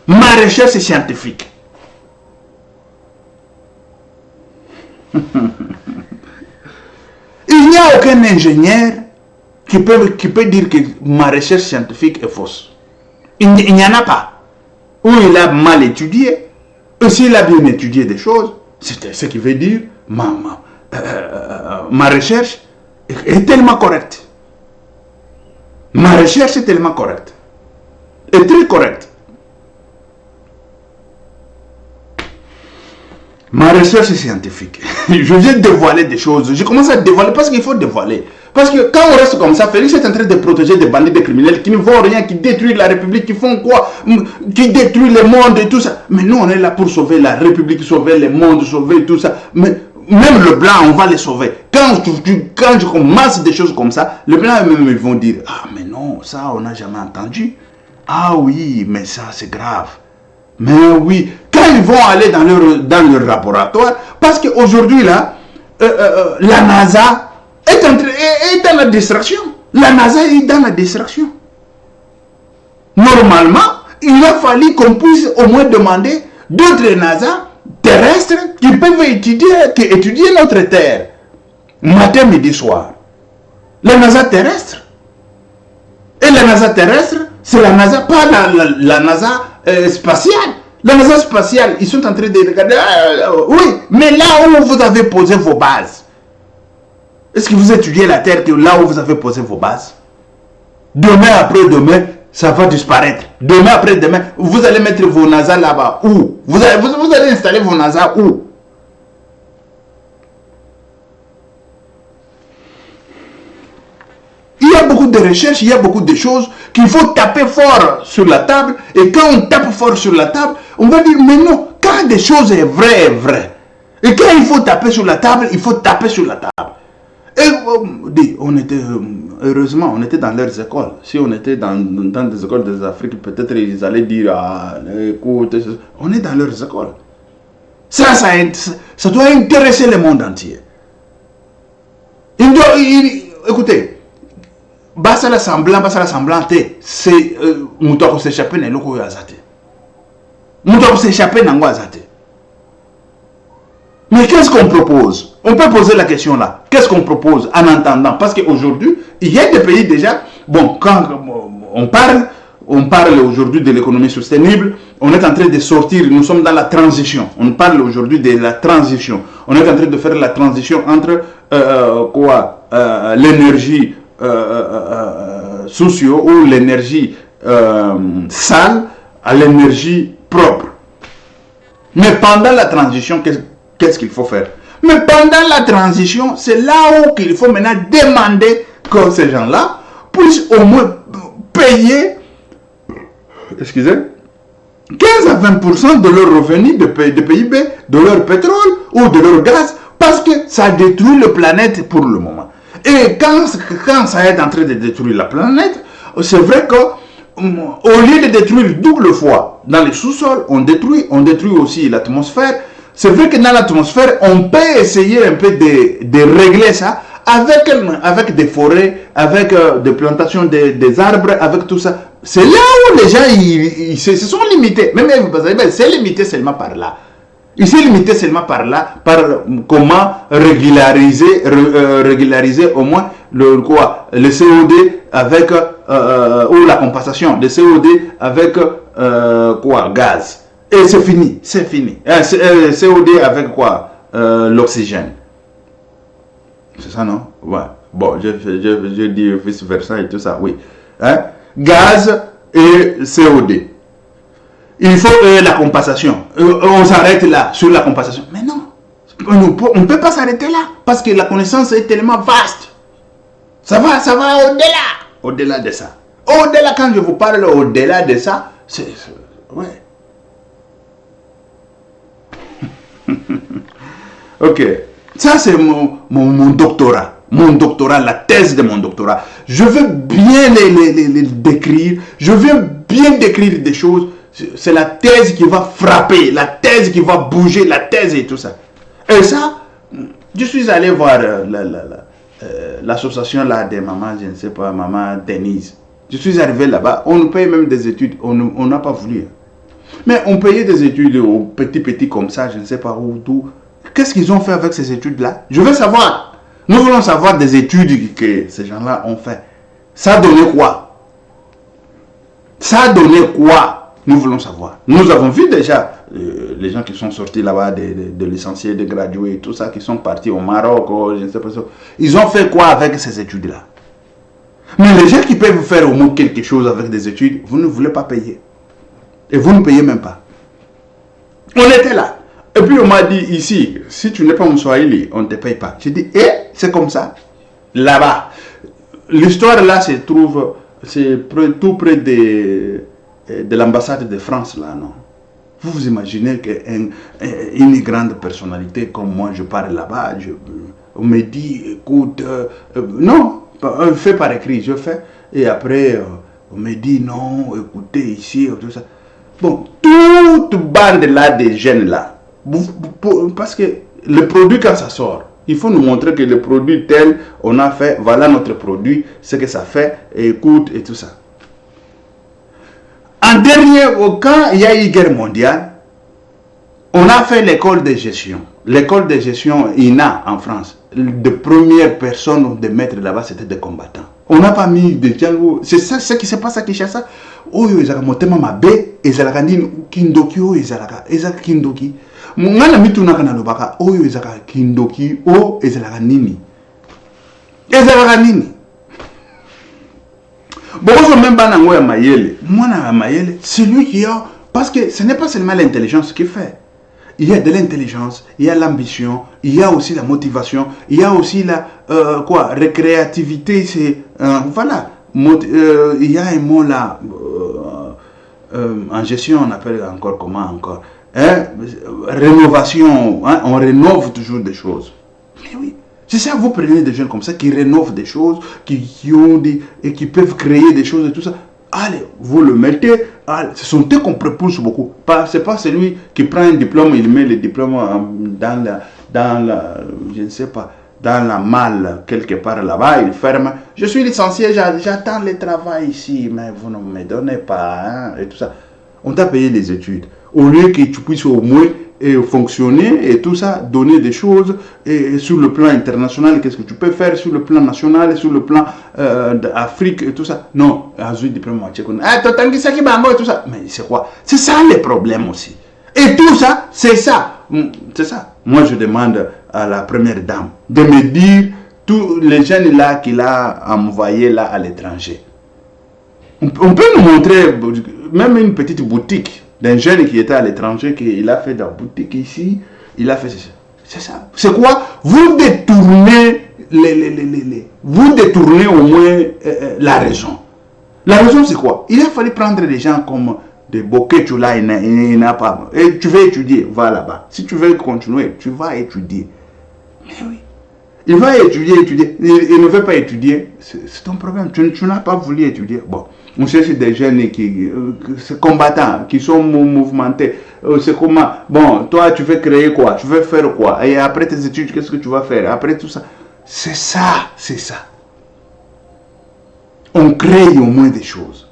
Ma recherche est scientifique. Il n'y a aucun ingénieur qui peut dire que ma recherche scientifique est fausse. Il n'y en a pas. Ou il a mal étudié, ou s'il a bien étudié des choses, c'est ce qui veut dire ma recherche est tellement correcte. Ma recherche est tellement correcte. Est très correcte. Ma recherche est scientifique. Je viens de dévoiler des choses. Je commence à dévoiler parce qu'il faut dévoiler. Parce que quand on reste comme ça, Félix est en train de protéger des bandits, des criminels qui ne font rien, qui détruisent la République, qui font quoi? Qui détruisent le monde et tout ça. Mais nous, on est là pour sauver la République, sauver le monde, sauver tout ça. Mais même le blanc, on va les sauver. Quand je commence des choses comme ça, le blanc même ils vont dire, ah mais non, ça on n'a jamais entendu. Ah oui, mais ça c'est grave. Mais oui, quand ils vont aller dans leur laboratoire, parce qu'aujourd'hui là, la NASA est dans la distraction. La NASA est dans la distraction. Normalement, il a fallu qu'on puisse au moins demander d'autres NASA terrestres qui peuvent étudier notre Terre. Matin, midi, soir. La NASA terrestre. Et la NASA terrestre, c'est la NASA, pas la NASA spatiale. La NASA spatiale, ils sont en train de regarder. Oui, mais là où vous avez posé vos bases, est-ce que vous étudiez la Terre que là où vous avez posé vos bases? Demain après-demain, ça va disparaître. Demain après-demain, vous allez mettre vos NASA là-bas. Où? Vous allez installer vos NASA où? Il y a beaucoup de recherches, il y a beaucoup de choses qu'il faut taper fort sur la table. Et quand on tape fort sur la table, on va dire, mais non, quand des choses est vraies, est vrai. Et quand il faut taper sur la table, il faut taper sur la table. Et on était, heureusement, on était dans leurs écoles. Si on était dans des écoles des Afriques, peut-être ils allaient dire, ah, écoute, on est dans leurs écoles. Ça doit intéresser le monde entier. Écoutez, basa la semblant, c'est Moutoko s'échapper n'a l'oko yazate. Moutoko s'échapper n'a yazate. Mais qu'est-ce qu'on propose? On peut poser la question là. Qu'est-ce qu'on propose en entendant? Parce qu'aujourd'hui, il y a des pays déjà, bon, quand on parle aujourd'hui de l'économie soutenable, on est en train de sortir, nous sommes dans la transition. On parle aujourd'hui de la transition. On est en train de faire la transition entre l'énergie sociaux ou l'énergie sale à l'énergie propre. Mais pendant la transition, qu'est-ce qu'il faut faire? Mais pendant la transition, c'est là où il faut maintenant demander que ces gens-là puissent au moins payer, excusez, 15 à 20% de leurs revenus de PIB, de leur pétrole ou de leur gaz, parce que ça détruit la planète pour le moment. Et quand ça est en train de détruire la planète, c'est vrai que au lieu de détruire double fois dans les sous-sols, on détruit aussi l'atmosphère. C'est vrai que dans l'atmosphère, on peut essayer un peu de régler ça avec des forêts, avec des plantations des arbres, avec tout ça. C'est là où les gens ils se sont limités. Même c'est limité seulement par là. Il s'est limité seulement par là, par comment régulariser au moins le CO2 avec ou la compensation de CO2 avec gaz. Et c'est fini. CO2 avec quoi? L'oxygène. C'est ça, non? Ouais. Bon, je dis vice versa et tout ça, oui. Hein? Gaz et CO2. Il faut la compensation. On s'arrête là, sur la compensation. Mais non, on ne peut pas s'arrêter là, parce que la connaissance est tellement vaste. Ça va au-delà. Au-delà de ça. Au-delà, quand je vous parle au-delà de ça, c'est... Ouais. Ok. Ça, c'est mon doctorat. Mon doctorat, la thèse de mon doctorat. Je veux bien les décrire. Je veux bien décrire des choses. C'est la thèse qui va frapper, la thèse qui va bouger, la thèse et tout ça. Et ça, je suis allé voir l'association là des mamans, je ne sais pas, maman Denise. Je suis arrivé là-bas, on nous paye même des études, on n'a pas voulu. Mais on payait des études aux petits comme ça, je ne sais pas où, d'où. Qu'est-ce qu'ils ont fait avec ces études-là? Je veux savoir. Nous voulons savoir des études que ces gens-là ont fait. Ça a donné quoi? Ça a donné quoi? Nous voulons savoir. Nous avons vu déjà les gens qui sont sortis là-bas, de licenciés, de gradués, tout ça, qui sont partis au Maroc, je ne sais pas ça. Ils ont fait quoi avec ces études-là? Mais les gens qui peuvent faire au moins quelque chose avec des études, vous ne voulez pas payer. Et vous ne payez même pas. On était là. Et puis on m'a dit ici, si tu n'es pas Moussouaïli, on ne te paye pas. J'ai dit, c'est comme ça. Là-bas. L'histoire là se trouve, c'est tout près de l'ambassade de France là, non? Vous vous imaginez qu'une grande personnalité comme moi, je parle là-bas, on me dit, écoute, non, fais par écrit, je fais, et après, on me dit, non, écoutez, ici, tout ça. Bon, toute bande là, des jeunes là, parce que le produit quand ça sort, il faut nous montrer que le produit tel, on a fait, voilà notre produit, ce que ça fait, et écoute, et tout ça. En dernier, quand il y a eu guerre mondiale, on a fait l'école de gestion. L'école de gestion INA en France. Les premières personnes de mettre là-bas, c'était des combattants. On n'a pas mis de gens. C'est ça ce qui se passe à Kinshasa. Oh, ils ont monté ma bé, ils ont dit Kindoki, oh, ils ont Kindoki. Mon ami tout n'a qu'à n'obaka, oh, ils ont Kindoki, oh, ils ont Nini. Ils ont Nini. Bonjour, même Banangoya Mayele. Moi, Mayele, c'est lui qui a. Parce que ce n'est pas seulement l'intelligence qui fait. Il y a de l'intelligence, il y a l'ambition, il y a aussi la motivation, il y a aussi la récréativité. C'est voilà. Il y a un mot là. En gestion, on appelle encore comment encore. Rénovation. Hein, on rénove toujours des choses. Mais oui. C'est ça, vous prenez des jeunes comme ça qui rénovent des choses, qui ont et qui peuvent créer des choses et tout ça. Allez, vous le mettez. Allez, ce sont eux qu'on propulse beaucoup. C'est pas celui qui prend un diplôme, il met le diplôme dans la je ne sais pas, dans la malle quelque part là-bas, il ferme. Je suis licencié, j'attends le travail ici, mais vous ne me donnez pas, hein, et tout ça. On t'a payé les études. Au lieu que tu puisses au moins fonctionner et tout ça, donner des choses et sur le plan international, qu'est-ce que tu peux faire sur le plan national, sur le plan d'Afrique et tout ça. Non, tout ça. Mais c'est quoi? C'est ça les problèmes aussi. Et tout ça, c'est ça. C'est ça. Moi, je demande à la première dame de me dire tous les jeunes là qu'il a envoyés là à l'étranger. On peut nous montrer même une petite boutique d'un jeune qui était à l'étranger, il a fait de la boutique ici, il a fait ça. C'est ça. C'est quoi? Vous détournez vous détournez au moins la raison. La raison, c'est quoi? Il a fallu prendre des gens comme des bokeh, il n'a pas. Et tu veux étudier, va là-bas. Si tu veux continuer, tu vas étudier. Mais oui. Il va étudier. Il ne veut pas étudier. C'est ton problème. Tu n'as pas voulu étudier. Bon, on cherche des jeunes qui sont combattants, qui sont mouvementés. C'est comment? Bon, toi, tu veux créer quoi? Tu veux faire quoi? Et après tes études, qu'est-ce que tu vas faire? Après tout ça. C'est ça. On crée au moins des choses.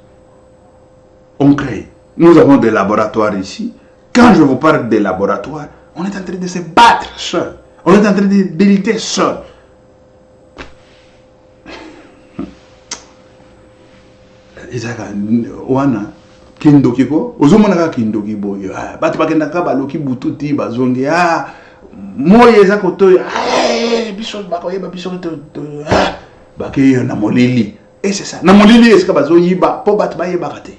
On crée. Nous avons des laboratoires ici. Quand je vous parle des laboratoires, on est en train de se battre seul. On est en train de lutter seul. Isaka, wana, kindoki ko, ozomona kindoki boyo. Batu bakenda kaba loki bututi bazongi. Moye za koto. Biso bakoyeba biso to. Bakeyo na molili. Et c'est ça. Na molili eska bazoyiba po batu bayeba kate.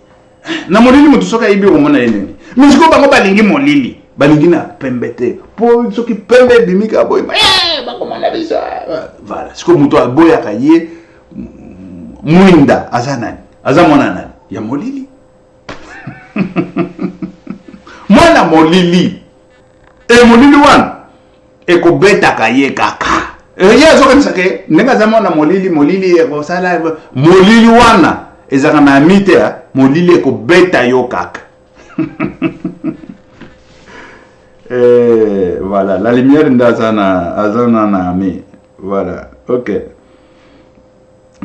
Na molili mutu soka yibi omona yenene. Mais siko bango balingi molili. Balingi na pembete. Po soki pembe bimika boy. Bakomana bisa. Voilà. Siko mutu aboya kaye muinda azanani. Azamona nani? Ya molili. Mwana molili. E molili wana. Eko beta kaye kaka. Ya soka nisake. Nenga zamona molili eko sala. Molili wana. Ezaka na mite ya. Molili eko beta yo kaka. Voilà. La lumière azana na ami. Voilà. Ok.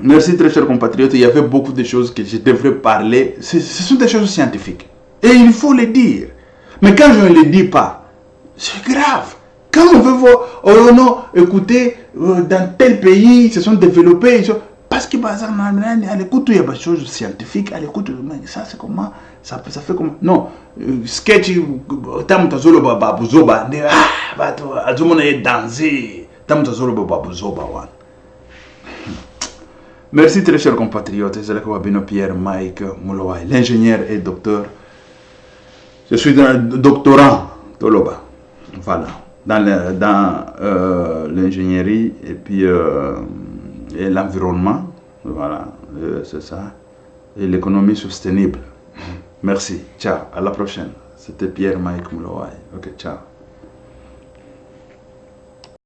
Merci très chers compatriotes, il y avait beaucoup de choses que je devrais parler. Ce sont des choses scientifiques. Et il faut les dire. Mais quand je ne les dis pas, c'est grave. Quand on veut voir, oh non, écoutez, dans tel pays, ils se sont développés. Parce que à l'écoute, il y a des choses scientifiques. À l'écoute, ça c'est comment? Ça fait comment? Non, sketch, tam tazolo babuzoba, danser, tam tazolo babuzoba wan. Merci très chers compatriotes, c'est le Pierre Mike Moulouaï, l'ingénieur et docteur. Je suis doctorant Toloba, voilà, dans l'ingénierie et puis et l'environnement, voilà, c'est ça, et l'économie soutenable. Merci, ciao, à la prochaine. C'était Pierre Mike Moulouaï, ok, ciao.